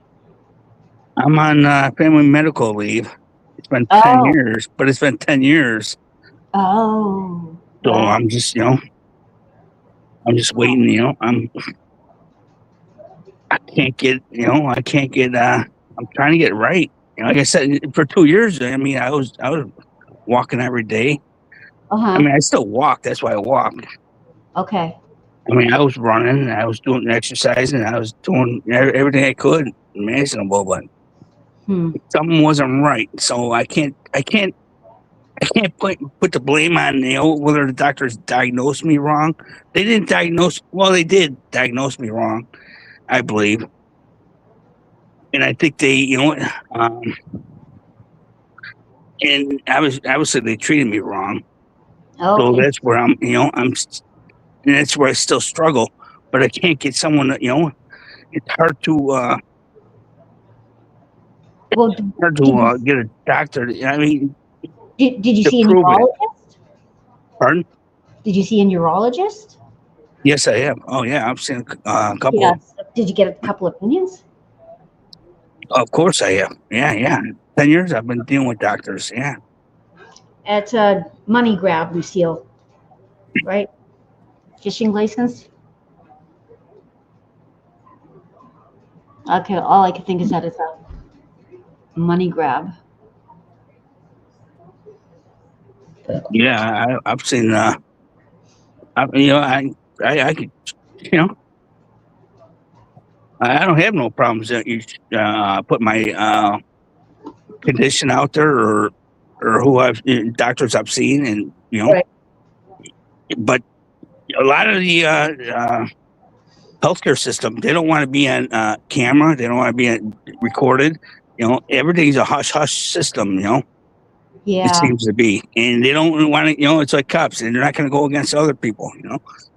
I'm on family medical leave. It's been 10 years, but it's been 10 years. Oh. So wow. I'm just, I'm just waiting, I can't get, I'm trying to get right. Like I said, for 2 years, I mean, I was walking every day. I mean, I still walk. That's why I walk. Okay. I mean, I was running, I was doing exercise, and I was doing everything I could imaginable, but something wasn't right. So I can't put the blame on whether the doctors diagnosed me wrong. They didn't diagnose. Well, they did diagnose me wrong, I believe, and I think they, and obviously they treated me wrong. Okay. So that's where I'm, and that's where I still struggle. But I can't get someone that, it's hard to. Get a doctor. I mean, did you see a neurologist? Pardon? Did you see a neurologist? Yes, I have. Oh, yeah, I've seen a couple. Yeah. Did you get a couple opinions? Of course I have. Yeah. 10 years I've been dealing with doctors. Yeah. It's a money grab, Lucille. Right? Fishing license? Okay, all I can think is that it's a money grab. Yeah, I've seen. I could, I don't have no problems that you put my condition out there or who doctors I've seen, and right. But a lot of the healthcare system, they don't want to be on camera. They don't want to be recorded. Everything's a hush hush system. Yeah. It seems to be, and they don't want to. It's like cops, and they're not going to go against other people.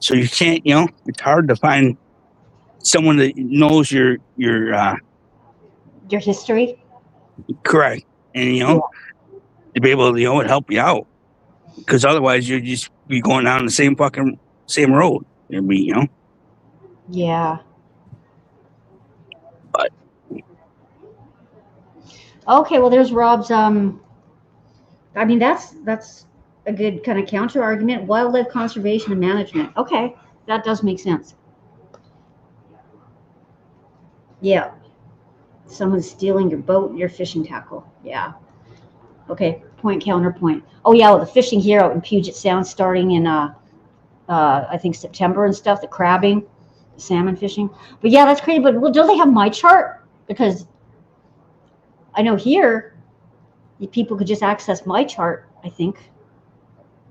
So you can't. It's hard to find someone that knows your history. correct, and to be able to help you out, because otherwise you'd just be going down the same road. It'd be Yeah. But okay, well, there's Rob's. I mean, that's a good kind of counter argument. Wildlife conservation and management. Okay, that does make sense. Yeah. Someone's stealing your boat and your fishing tackle. Yeah. Okay. Point, counterpoint. Oh yeah, well, the fishing here out in Puget Sound starting in I think September and stuff. The crabbing, the salmon fishing. But yeah, that's crazy. But well, don't they have my chart? Because I know here people could just access my chart. I think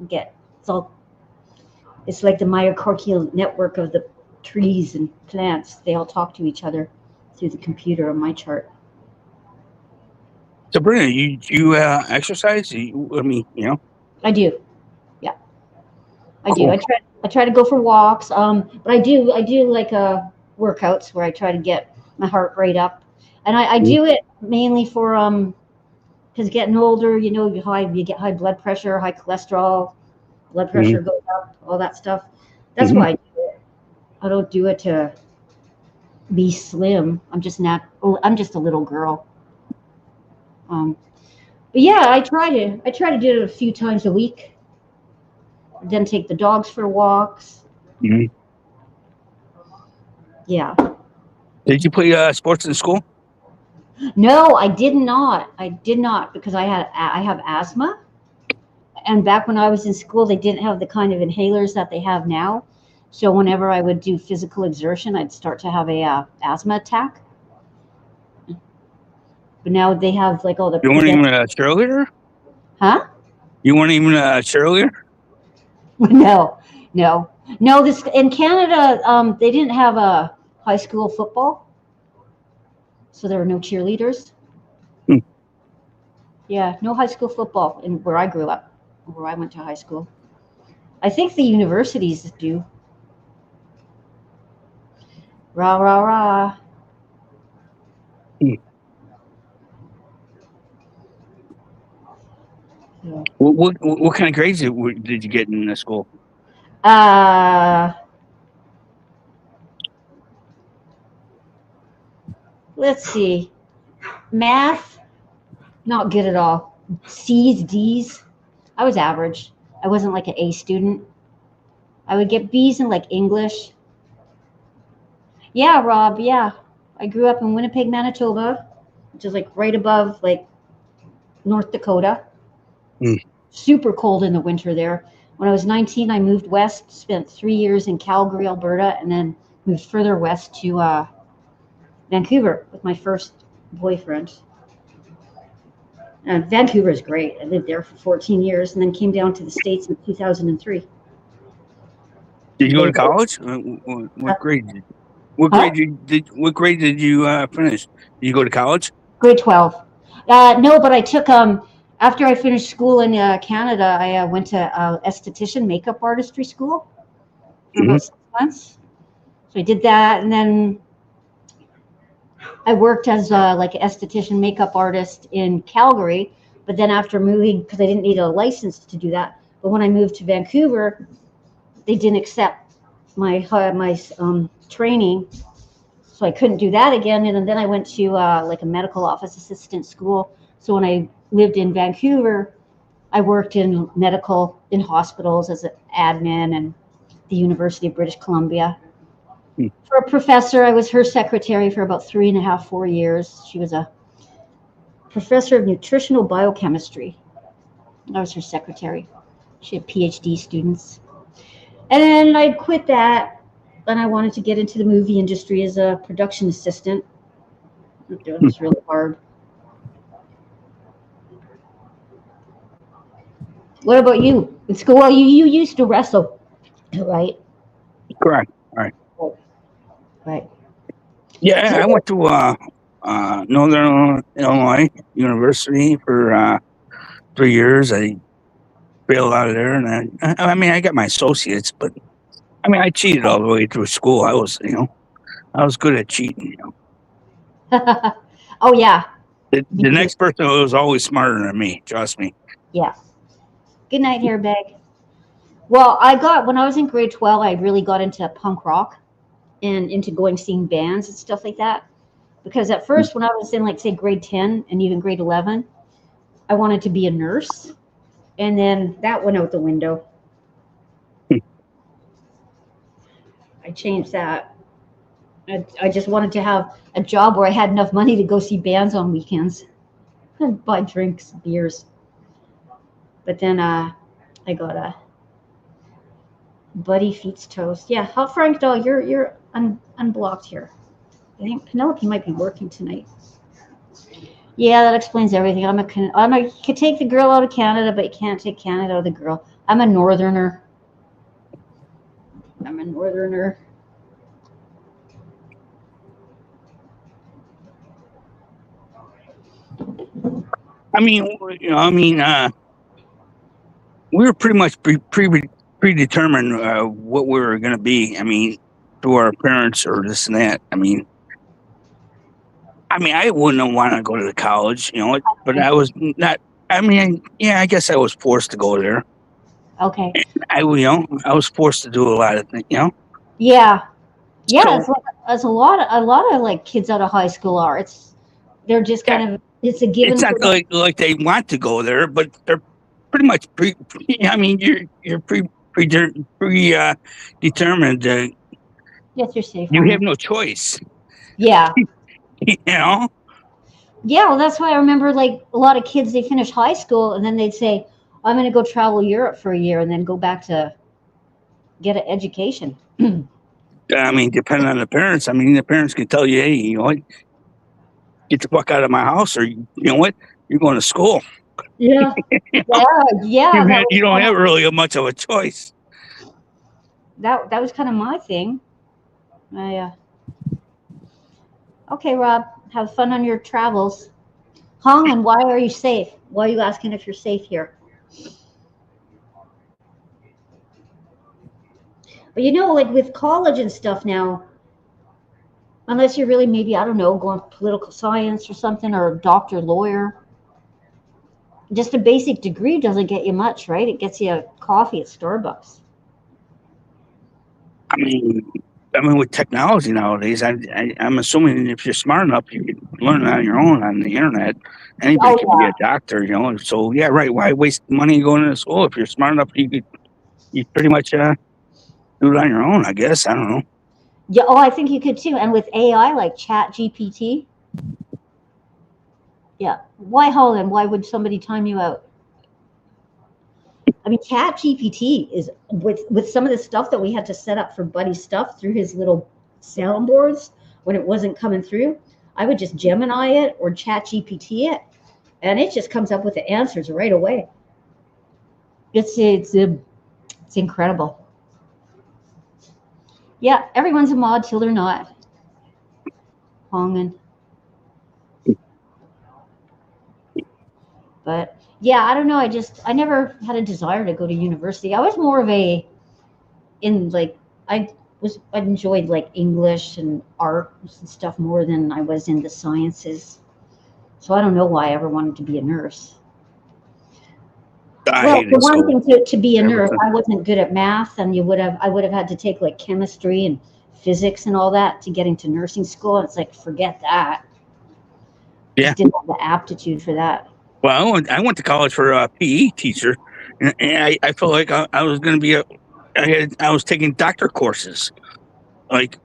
it's like the myocardial network of the trees and plants. They all talk to each other through the computer on my chart. Sabrina, you exercise? I do. Yeah, I Cool. do. I try to go for walks. But I do like workouts where I try to get my heart rate up, and I do it mainly for because getting older, you get high blood pressure, high cholesterol, blood pressure goes up, all that stuff. That's why I do it. I don't do it to be slim. I'm just a little girl. But yeah, I try to do it a few times a week. Then take the dogs for walks. Mm-hmm. Yeah. Did you play sports in school? No, I did not. Because I have asthma, and back when I was in school, they didn't have the kind of inhalers that they have now. So whenever I would do physical exertion, I'd start to have a asthma attack. But now they have like all the. You weren't even a cheerleader? Huh? You weren't even a cheerleader? No. This in Canada, they didn't have a high school football, so there were no cheerleaders. Yeah, no high school football in where I grew up, where I went to high school. I think the universities do. Rah rah rah. Yeah. What kind of grades did you get in school? Let's see. Math, not good at all. C's, D's. I was average. I wasn't like an A student. I would get B's in like English. Yeah, Rob, yeah. I grew up in Winnipeg, Manitoba, which is like right above like North Dakota. Super cold in the winter there. When I was 19, I moved west, spent 3 years in Calgary, Alberta, and then moved further west to Vancouver with my first boyfriend. And Vancouver is great. I lived there for 14 years and then came down to the States in 2003. Did you go to college? What grade? What grade did you finish? Did you go to college? Grade 12. No, but I took after I finished school in Canada, I went to esthetician makeup artistry school for about 6 months. So I did that, and then I worked as like an esthetician makeup artist in Calgary. But then after moving, because I didn't need a license to do that, but when I moved to Vancouver, they didn't accept my training, so I couldn't do that again. And then I went to like a medical office assistant school. So when I lived in Vancouver, I worked in hospitals as an admin and the University of British Columbia. For a professor, I was her secretary for about 3.5, 4 years. She was a professor of nutritional biochemistry. I was her secretary. She had PhD students. And then I quit that, and I wanted to get into the movie industry as a production assistant. It was really hard. What about you? In school, well, you used to wrestle, right? Correct. All right. Right. Yeah, I went to Northern Illinois University for 3 years. I bailed out of there, and I got my associates, but I cheated all the way through school. I was good at cheating. Oh yeah, The next person was always smarter than me. Trust me. yeah. Good night, hairbag. Well, when I was in grade 12, I really got into punk rock and into seeing bands and stuff like that. Because at first, when I was in, like, say, grade 10 and even grade 11, I wanted to be a nurse. And then that went out the window. I changed that. I just wanted to have a job where I had enough money to go see bands on weekends and buy drinks, beers. But then I got a Buddy Feets Toast. Yeah, Hot Frank Dog, you're unblocked here. I think Penelope might be working tonight. Yeah, that explains everything. You could take the girl out of Canada, but you can't take Canada out of the girl. I'm a northerner. We were pretty much predetermined what we were going to be. Through our parents or this and that. I wouldn't want to go to the college, but I was not. I guess I was forced to go there. Okay. I was forced to do a lot of things, Yeah. Yeah, So- it's a lot of like kids out of high school are. They're just kind of, it's a given. It's not for them. like they want to go there, but they're pretty much you're determined. Yes, you're safe. You honey. have no choice. Yeah. Yeah, Well, that's why I remember, like, a lot of kids, they finish high school and then they'd say, I'm going to go travel Europe for a year and then go back to get an education. depending on the parents. The parents can tell you, hey, get the fuck out of my house, or you know what, you're going to school. Yeah. Yeah. You don't have really much of a choice. That was kind of my thing. Okay, Rob, have fun on your travels. Hong, and why are you safe? Why are you asking if you're safe here? But like with college and stuff now, unless you're really maybe, I don't know, going political science or something, or a doctor, lawyer, just a basic degree doesn't get you much, right? It gets you a coffee at Starbucks. With technology nowadays, I'm assuming if you're smart enough, you can learn it on your own on the internet. Anybody can be a doctor, So yeah, right. Why waste money going to school if you're smart enough? You pretty much do it on your own, I guess. I don't know. Yeah. Oh, I think you could too. And with AI like Chat GPT. Yeah. Why, Holland? Why would somebody time you out? Chat GPT is with some of the stuff that we had to set up for Buddy's stuff through his little soundboards when it wasn't coming through. I would just Gemini it or Chat GPT it, and it just comes up with the answers right away. It's incredible. Yeah, everyone's a mod till they're not. Hongin. But yeah, I don't know. I never had a desire to go to university. I was more of I enjoyed like English and art and stuff more than I was in the sciences. So I don't know why I ever wanted to be a nurse. The one thing to be a nurse, I wasn't good at math, and I would have had to take like chemistry and physics and all that to get into nursing school. And it's like, forget that. Yeah. Just didn't have the aptitude for that. Well, I went to college for a PE teacher, and I felt like I was going to be I was taking doctor courses. Like,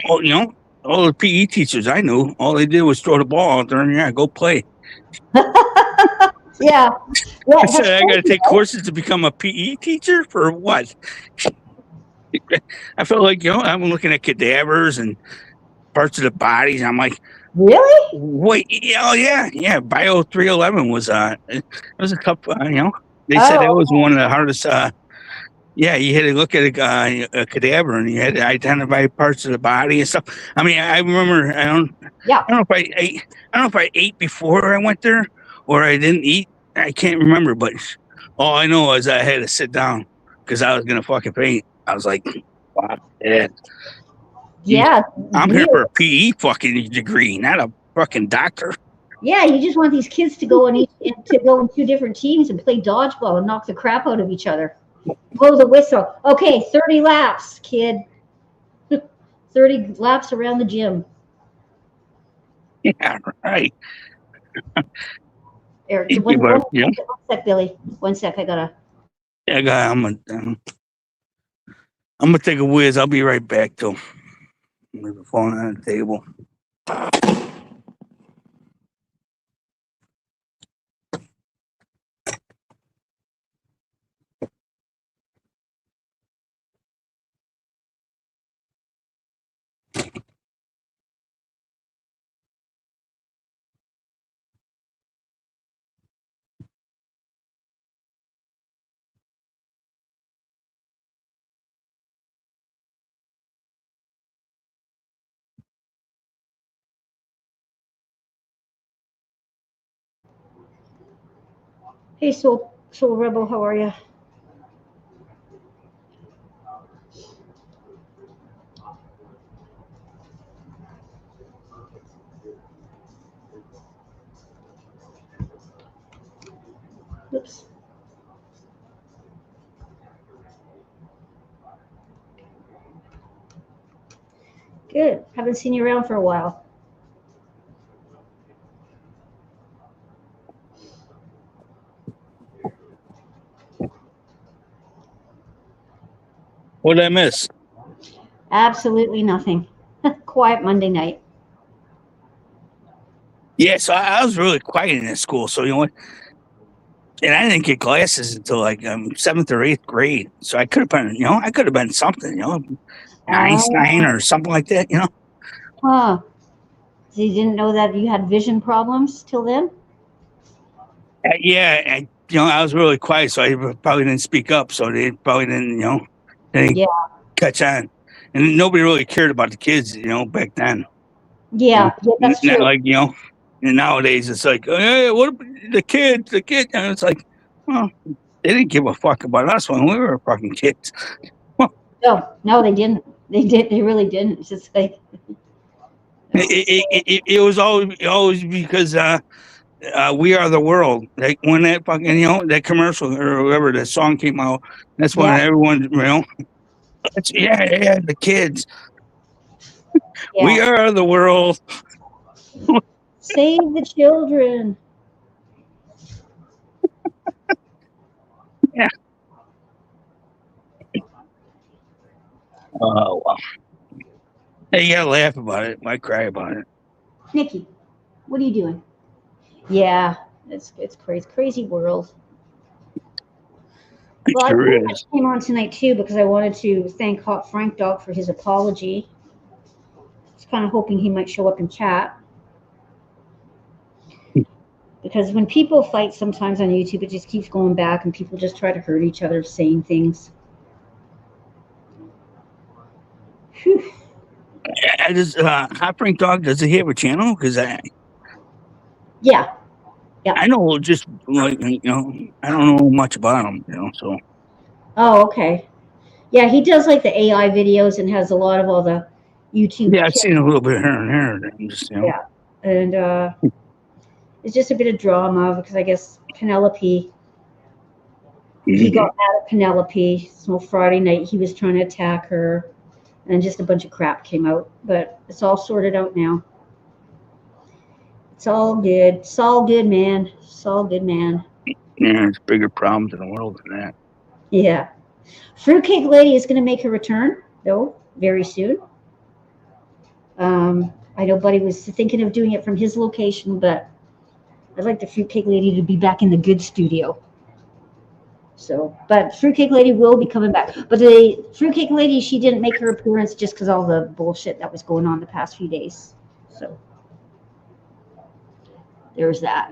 all the PE teachers I knew, all they did was throw the ball out there and go play. Yeah. I said, I got to take courses to become a PE teacher for what? I felt like, I'm looking at cadavers and parts of the bodies. I'm like, really? Wait, yeah. Bio 311 was it was a tough. They said it was one of the hardest. You had to look at a cadaver and you had to identify parts of the body and stuff. I remember. I don't know if I ate before I went there or I didn't eat I can't remember, but all I know is I had to sit down because I was gonna fucking faint. I was like, wow, Dad. Yeah. I'm here weird. for a PE fucking degree, not a fucking doctor. Yeah, you just want these kids to go in two different teams and play dodgeball and knock the crap out of each other. Blow the whistle. Okay, 30 laps, kid. 30 laps around the gym. Yeah, right. Eric, Yeah, one sec, Billy. 1 sec, I gotta. Yeah, I'm gonna take a whiz. I'll be right back though. Leave the phone on the table. Hey, Soul Rebel, how are you? Oops. Good. Haven't seen you around for a while. What did I miss? Absolutely nothing. Quiet Monday night. Yeah, so I was really quiet in school. So you know what? And I didn't get glasses until like 7th or 8th grade. So I could have been, I could have been something, Einstein or something like that, Huh. So you didn't know that you had vision problems till then? Yeah, I was really quiet, so I probably didn't speak up. So they probably didn't, Yeah. catch on. And nobody really cared about the kids, back then. Yeah, that's Not true. like, and nowadays it's like, hey, what the kid? And it's like, well, they didn't give a fuck about us when we were fucking kids. No, they didn't. They really didn't. It's just like It was always because We Are the World. Like when that fucking, that commercial or whatever, that song came out, that's when everyone, the kids. yeah. We are the world. Save the children. Yeah. Oh, well. Hey, you gotta laugh about it. Might cry about it. Nikki, what are you doing? Yeah, it's crazy world. Well, I came on tonight too because I wanted to thank Hot Frank Dog for his apology. I was kind of hoping he might show up in chat. Because when people fight sometimes on YouTube, it just keeps going back and people just try to hurt each other saying things. Whew. Does Hot Frank Dog, does he have a channel? Because Yeah. I know just like, I don't know much about him, so. Oh, okay. Yeah, he does like the AI videos and has a lot of all the YouTube. Yeah, I've seen a little bit here and there. Yeah, and it's just a bit of drama because I guess Penelope, he got mad at Penelope. So Friday night he was trying to attack her, and just a bunch of crap came out. But it's all sorted out now. It's all good. It's all good, man. It's all good, man. Yeah, there's bigger problems in the world than that. Yeah. Fruitcake Lady is going to make her return, though, very soon. I know Buddy was thinking of doing it from his location, but I'd like the Fruitcake Lady to be back in the good studio. So, but Fruitcake Lady will be coming back. But the Fruitcake Lady, she didn't make her appearance just because all the bullshit that was going on the past few days. So, there's that.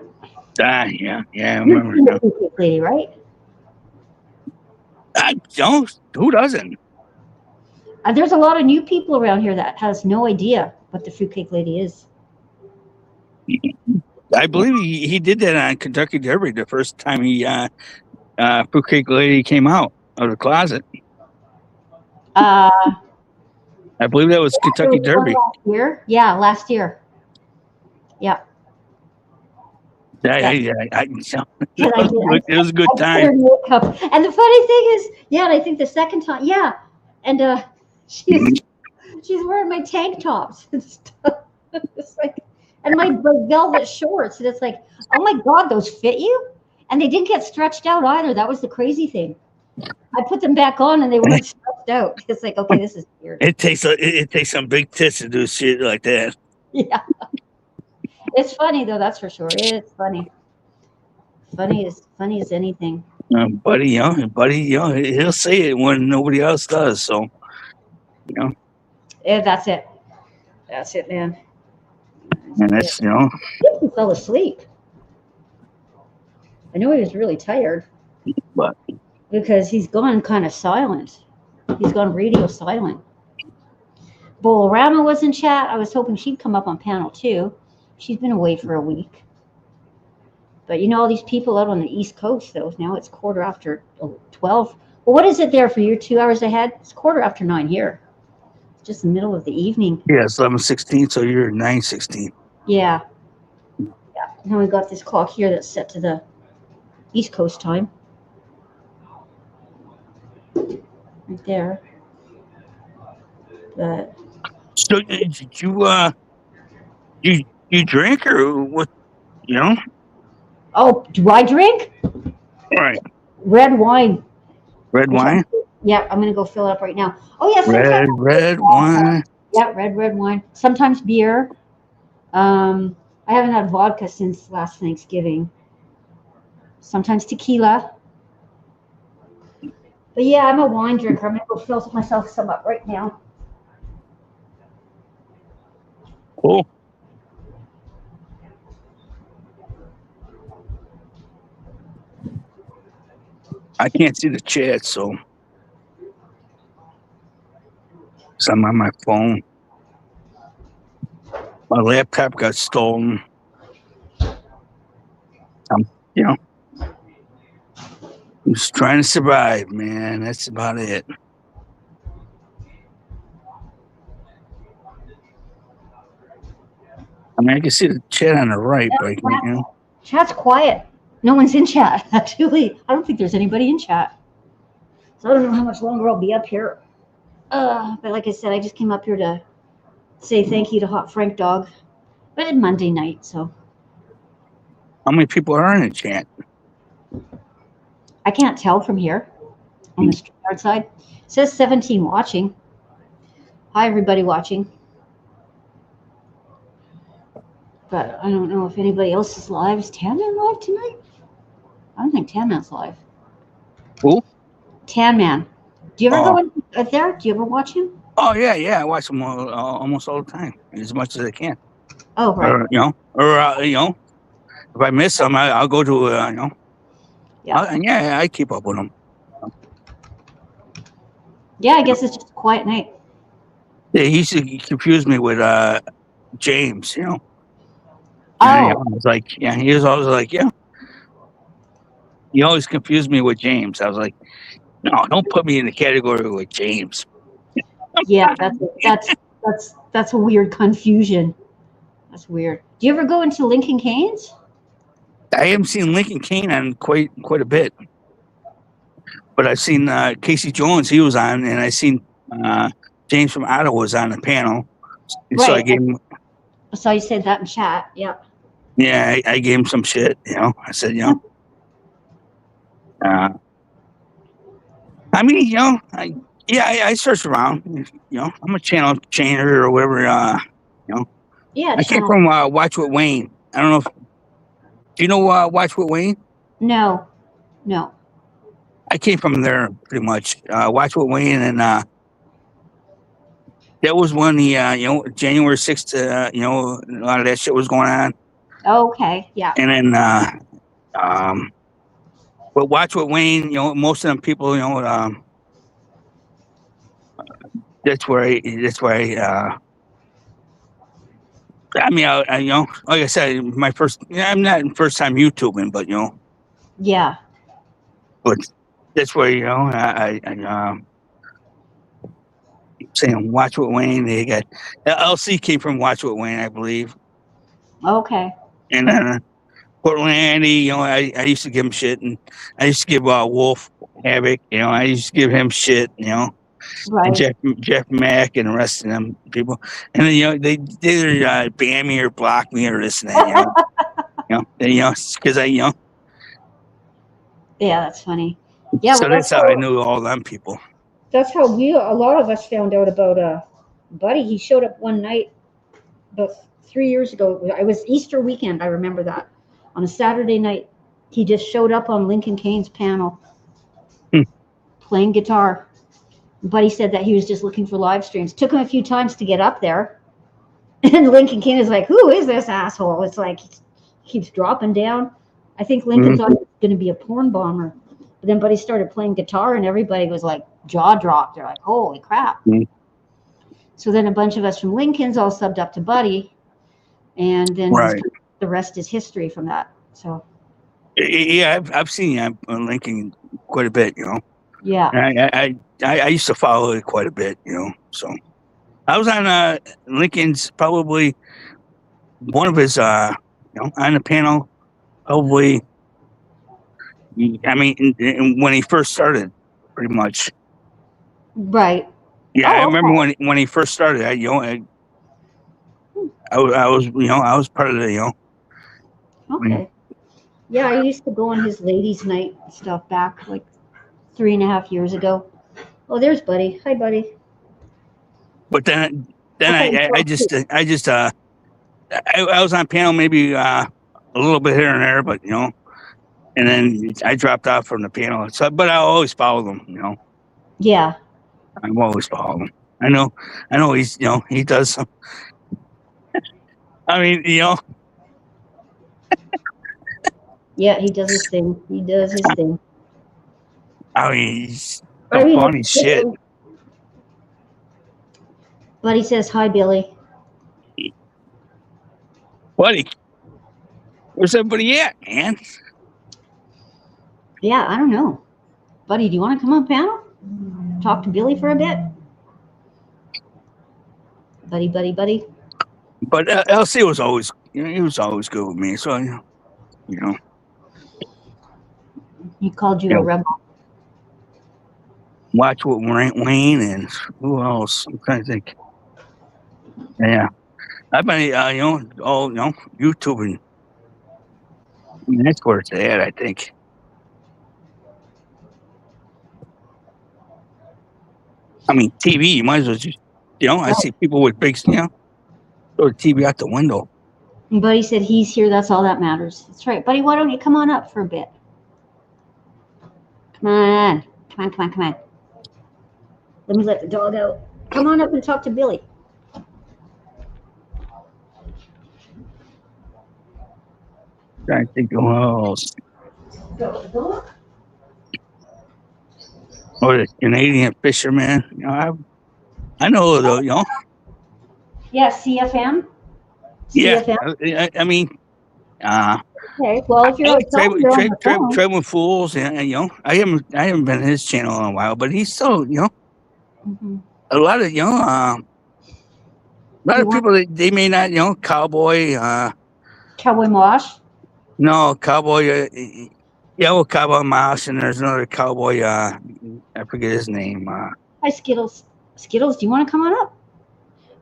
Yeah, I remember that. Fruitcake Lady, right? I don't. Who doesn't? There's a lot of new people around here that has no idea what the Fruitcake Lady is. I believe he did that on Kentucky Derby the first time Fruit Creek Lady came out of the closet. Uh, I believe that was Kentucky Derby. last year. Yeah, last year. Yeah. It was a good time. And the funny thing is, yeah, and I think the second time, yeah, and she's wearing my tank tops and stuff. It's like, and my velvet shorts, and it's like, oh my god, those fit you, and they didn't get stretched out either. That was the crazy thing. I put them back on, and they weren't stretched out. It's like, okay, this is weird. It takes some big tits to do shit like that. Yeah, it's funny though. That's for sure. It's funny. Funny as anything. Buddy, he'll say it when nobody else does. So, Yeah, that's it. That's it, man. And that's he fell asleep. I know he was really tired, but because he's gone kind of silent. He's gone radio silent. Bolorama was in chat. I was hoping she'd come up on panel too. She's been away for a week. But all these people out on the East Coast, though, now it's 12:15. Well, what is it there for you? 2 hours ahead? It's 9:15 here. It's just the middle of the evening. Yeah, it's 11:16, so you're 9:16. Yeah. Now we got this clock here that's set to the East Coast time. Right there. But so did you drink or what? Oh, do I drink? Right. Red wine. Red wine? Yeah, I'm gonna go fill it up right now. Oh yes, red wine. Yeah, red wine. Sometimes beer. I haven't had vodka since last Thanksgiving. Sometimes tequila. But yeah, I'm a wine drinker. I'm gonna go fill myself some up right now. Cool. I can't see the chat, so I'm on my phone. My laptop got stolen. I'm just trying to survive, man. That's about it. I mean, I can see the chat on the right, but I can't, Chat's quiet. No one's in chat, actually. I don't think there's anybody in chat. So I don't know how much longer I'll be up here. But like I said, I just came up here to say thank you to Hot Frank Dog. But it's Monday night, so. How many people are in the chat? I can't tell from here on the StreamYard side. It says 17 watching. Hi, everybody watching. But I don't know if anybody else is live. Is Tan-Man live tonight? I don't think Tan-Man's live. Who? Tan-Man. Do you ever go in there? Do you ever watch him? Oh, yeah. I watch him almost all the time, as much as I can. Oh, right. If I miss him, I'll go to, Yeah. I keep up with him. Yeah, I guess it's just a quiet night. Yeah, he confused me with James, Oh. I was like, he was always like, He always confused me with James. I was like, no, don't put me in the category with James. Yeah, that's a weird confusion. That's weird. Do you ever go into Lincoln Canes? I haven't seen Lincoln Kane on quite a bit, but I've seen Casey Jones. He was on, and I seen James from Ottawa was on the panel. Right. So I gave him. I saw you said that in chat. Yeah. Yeah, I gave him some shit. I said, I mean, I searched around. I'm a channel changer or whatever. Yeah. I came from Watch with Wayne. I don't know if. Do you know Watch with Wayne? No. I came from there pretty much. Watch with Wayne, and that was when the January 6th. A lot of that shit was going on. Okay. Yeah. And then, but Watch with Wayne. Most of them people. That's where I I mean, you know, like I said, my first. I'm not first time YouTubing, but you know, Yeah. but that's where you know saying Watch with Wayne. They got LC came from Watch with Wayne, I believe, Okay. and Portland Andy. You know, I used to give him shit, and I used to give Wolf Havoc. You know, I used to give him shit. You know. And Right. Jeff Mack and the rest of them people, and then you know they either ban me or block me or this and that, you know, because I, you know, Yeah, that's funny. Yeah, so well, that's how I knew all them people. that's how a lot of us found out about Buddy. He showed up one night about 3 years ago. It was Easter weekend. I remember that. On a Saturday night, he just showed up on Lincoln Kane's panel Hmm. playing guitar. Buddy said that he was just looking for live streams. Took him a few times to get up there. And Lincoln Kane is like, who is this asshole? It's like, he keeps dropping down. I think Lincoln thought he was going to be a porn bomber. But then Buddy started playing guitar and everybody was like jaw dropped. They're like, holy crap. Mhm. So then a bunch of us from Lincoln's all subbed up to Buddy. And then Right. the rest is history from that. So Yeah, I've seen you on Lincoln quite a bit, you know. yeah. And I used to follow it quite a bit, you know. So I was on Lincoln's probably one of his you know, on the panel probably. I mean, when he first started, pretty much. Right. Yeah, I Oh, remember okay. when he first started. You know, I was you know I was part of the you know. Okay. Yeah, I used to go on his ladies' night stuff back like 3.5 years ago. Oh, there's Buddy. Hi, Buddy. But then Okay, I just I was on panel maybe a little bit here and there, but you know, and then I dropped off from the panel. So, but I always follow them. You know, yeah. I always follow them. I know he's you know he does some. I mean, you know, Yeah, he does his thing. He does his thing. I mean, he's I some mean, funny shit. Buddy says, hi, Billy. Buddy, where's everybody at, man? Yeah, I don't know. Buddy, do you want to come on panel? Talk to Billy for a bit? Buddy. But LC was always, you know, he was always good with me. So you know, He called you Yeah. a rebel. Watch what Wayne and who else? I'm trying to think. Yeah, I've been, you know, all you know, YouTubing. I mean, that's where it's at, I think. I mean, TV. You might as well just, you know, I see people with big, you know, throw the TV out the window. And Buddy said he's here. That's all that matters. That's right. Buddy, why don't you come on up for a bit? Come on. Let me let the dog out. Come on up and talk to Billy. Trying to think of who else. Or the Canadian fisherman. You know, I know though, you know. Yeah, CFM. Yeah, CFM. I mean, Okay. Well, if you're Trade with Fools, and you know, I haven't been in his channel in a while, but he's still, you know, a lot of, you know, a lot of people they may not, you know, Cowboy Mosh. No, Cowboy. Yeah, well, Cowboy Mouse, and there's another Cowboy. I forget his name. Hi, Skittles. Skittles, do you want to come on up,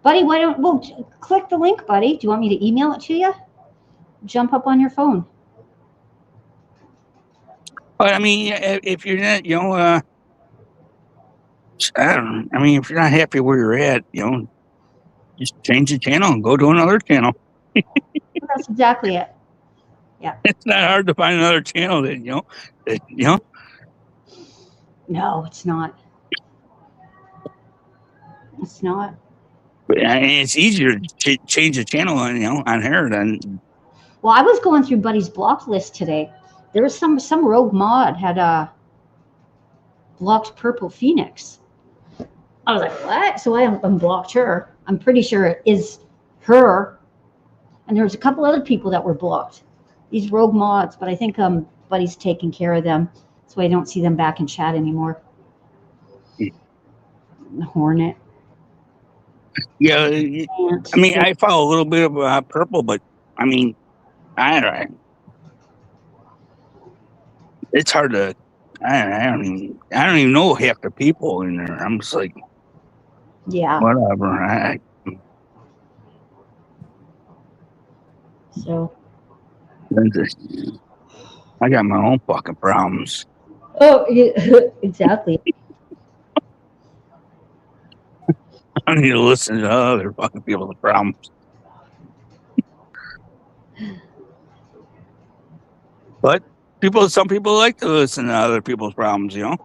buddy? Why don't click the link, buddy? Do you want me to email it to you? Jump up on your phone. But I mean, if you're not, you know, I mean, if you're not happy where you're at, you know, just change the channel and go to another channel. That's exactly it. Yeah. It's not hard to find another channel that, you know. No, it's not. It's not. But it's easier to change the channel on, you know, on here than. Well, I was going through Buddy's block list today. There was some rogue mod had blocked Purple Phoenix. I was like, what? So I unblocked her. I'm pretty sure it is her And there was a couple other people that were blocked. These rogue mods, but I think Buddy's taking care of them. That's why I don't see them back in chat anymore. The Hornet. Yeah, I mean, I follow a little bit of Purple, but I mean, I it's hard to. I don't even know half the people in there. I'm just like, yeah, whatever. So I got my own fucking problems. Oh, exactly. I need to listen to other fucking people's problems. But some people like to listen to other people's problems, you know?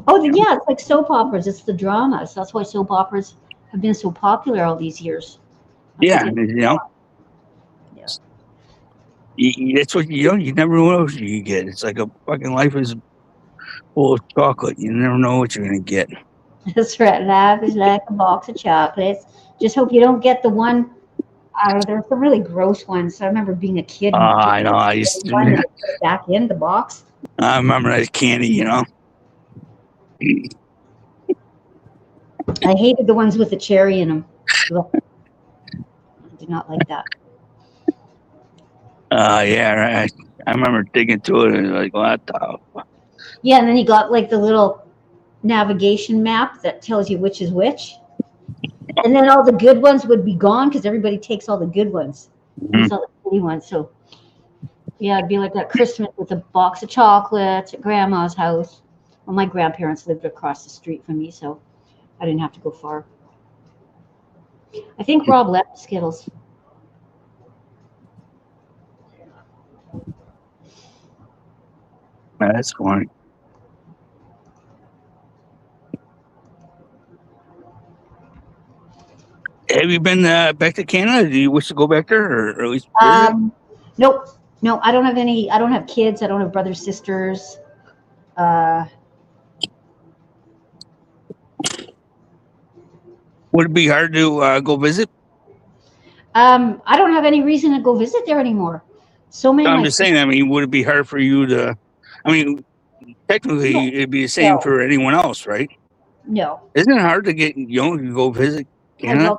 Oh, yeah, it's like soap operas. It's the dramas. That's why soap operas have been so popular all these years. Yeah, you know? Yeah. That's what, you know, you never know what you get. It's like a fucking life is full of chocolate. You never know what you're going to get. That's right. Life is like a box of chocolates. Just hope you don't get the one. There's some really gross ones. I remember being a kid. I know. I used to put it back in the box. I remember that candy, you know. I hated the ones with the cherry in them. I did not like that. Yeah, right. I remember digging to it and like, what the fuck? Yeah, and then you got like the little navigation map that tells you which is which. And then all the good ones would be gone because everybody takes all the good ones. Mm-hmm. All the pretty ones. So, yeah, it'd be like that Christmas with a box of chocolates at Grandma's house. Well, my grandparents lived across the street from me, so I didn't have to go far. I think Rob left Skittles. That's funny. Have you been back to Canada? Do you wish to go back there, or at least visit? Nope. No, I don't have any. I don't have kids. I don't have brothers, sisters. Would it be hard to go visit? I don't have any reason to go visit there anymore. So many. I'm just saying. I mean, would it be hard for you to? I mean, technically, it'd be the same for anyone else, right? No. Isn't it hard to get to go visit Canada?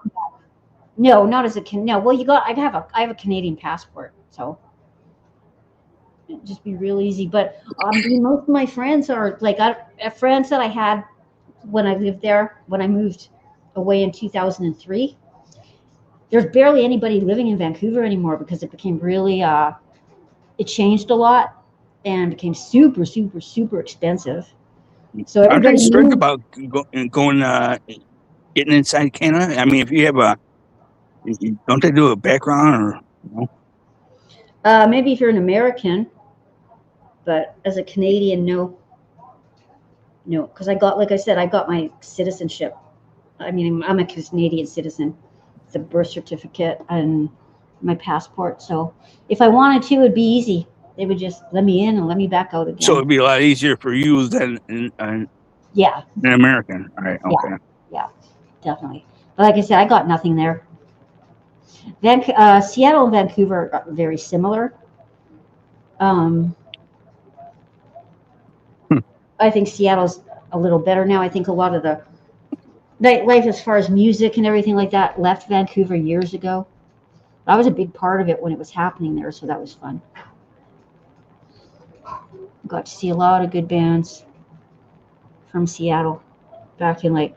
No, not as a no. Well, I have a Canadian passport, so it'd just be real easy. But most of my friends are like friends that I had when I lived there. When I moved away in 2003, there's barely anybody living in Vancouver anymore because it became really it changed a lot and became super, super, super expensive. So everybody strict about going getting inside Canada. I mean, if you have don't they do a background or? No? Maybe if you're an American, but as a Canadian, no, because I got my citizenship. I mean, I'm a Canadian citizen. It's a birth certificate and my passport. So if I wanted to, it'd be easy. They would just let me in and let me back out again. So it'd be a lot easier for you than an American. All right. Okay. Yeah, definitely. But like I said, I got nothing there. Seattle and Vancouver are very similar. I think Seattle's a little better now. I think a lot of the nightlife as far as music and everything like that left Vancouver years ago. I was a big part of it when it was happening there, so that was fun. Got to see a lot of good bands from Seattle back in like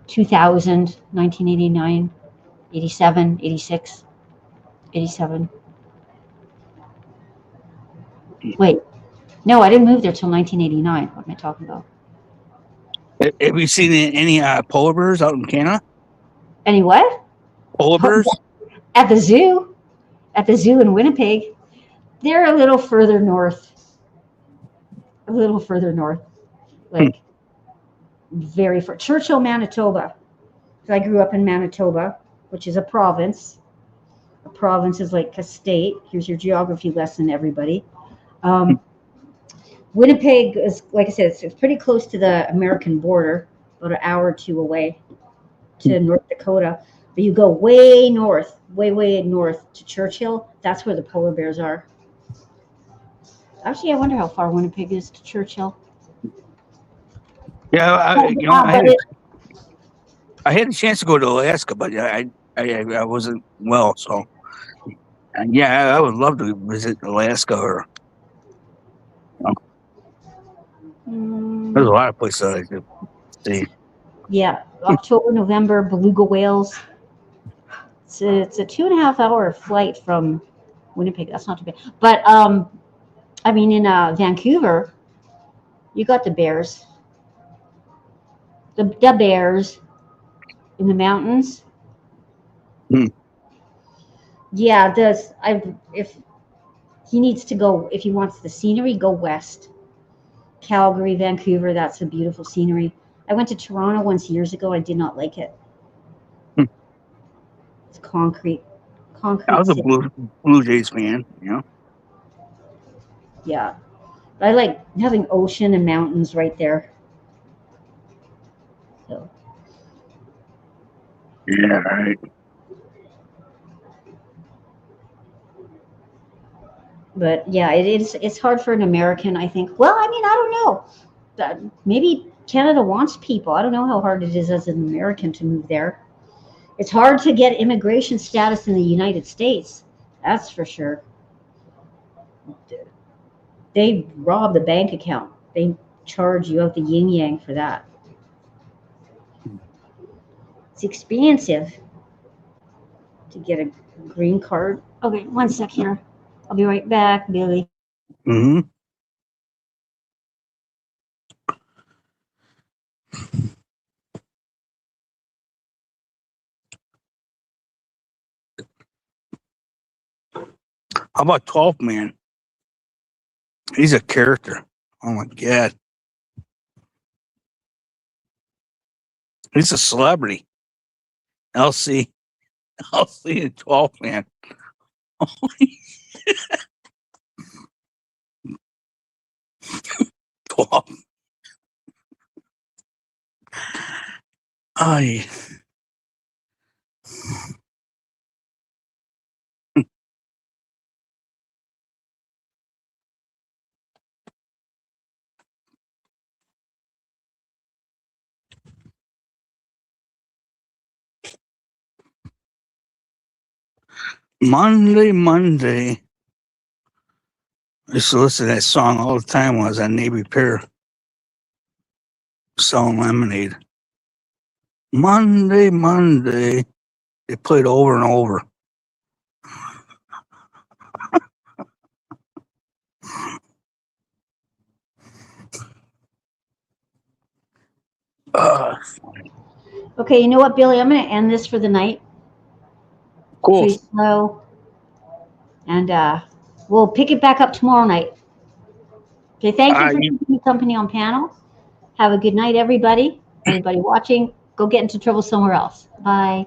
2000, 1989, 87, 86, 87. Wait, no, I didn't move there till 1989. What am I talking about? Have you seen any polar bears out in Canada? Any what? Polar bears? At the zoo in Winnipeg. They're a little further north. Like very far. Churchill, Manitoba. So I grew up in Manitoba, which is a province. A province is like a state. Here's your geography lesson, everybody. Winnipeg is, like I said, it's pretty close to the American border, about an hour or two away to North Dakota. But you go way north, way north to Churchill. That's where the polar bears are. Actually, I wonder how far Winnipeg is to Churchill. Yeah, But I had a chance to go to Alaska, but I wasn't well, so yeah, I would love to visit Alaska or there's a lot of places I could see. Yeah, October, November, beluga whales. It's a 2.5 hour flight from Winnipeg. That's not too bad. But I mean, in Vancouver, you got the bears, the bears in the mountains. Hmm. Yeah, if he needs to go, if he wants the scenery, go west. Calgary, Vancouver, that's a beautiful scenery. I went to Toronto once years ago. I did not like it. Hmm. It's concrete. I was a City. Blue Jays fan, you know. Yeah. I like having ocean and mountains right there. So. Yeah, right. But yeah, it's hard for an American, I think. Well, I mean, I don't know. Maybe Canada wants people. I don't know how hard it is as an American to move there. It's hard to get immigration status in the United States. That's for sure. They rob the bank account. They charge you out the yin yang for that. It's expensive to get a green card. Okay, one sec here. I'll be right back, Billy. Mm-hmm. How about 12th Man? He's a character. Oh my God. He's a celebrity. LC and 12th Man. 12. Oh, yeah. Monday. I used to listen to that song all the time when I was on Navy Pier selling lemonade. Monday. They played over and over. Okay, you know what, Billy? I'm going to end this for the night. Cool. Pretty slow. And we'll pick it back up tomorrow night. Okay, thank you for keeping me company on panel. Have a good night, everybody. Everybody watching, go get into trouble somewhere else. Bye.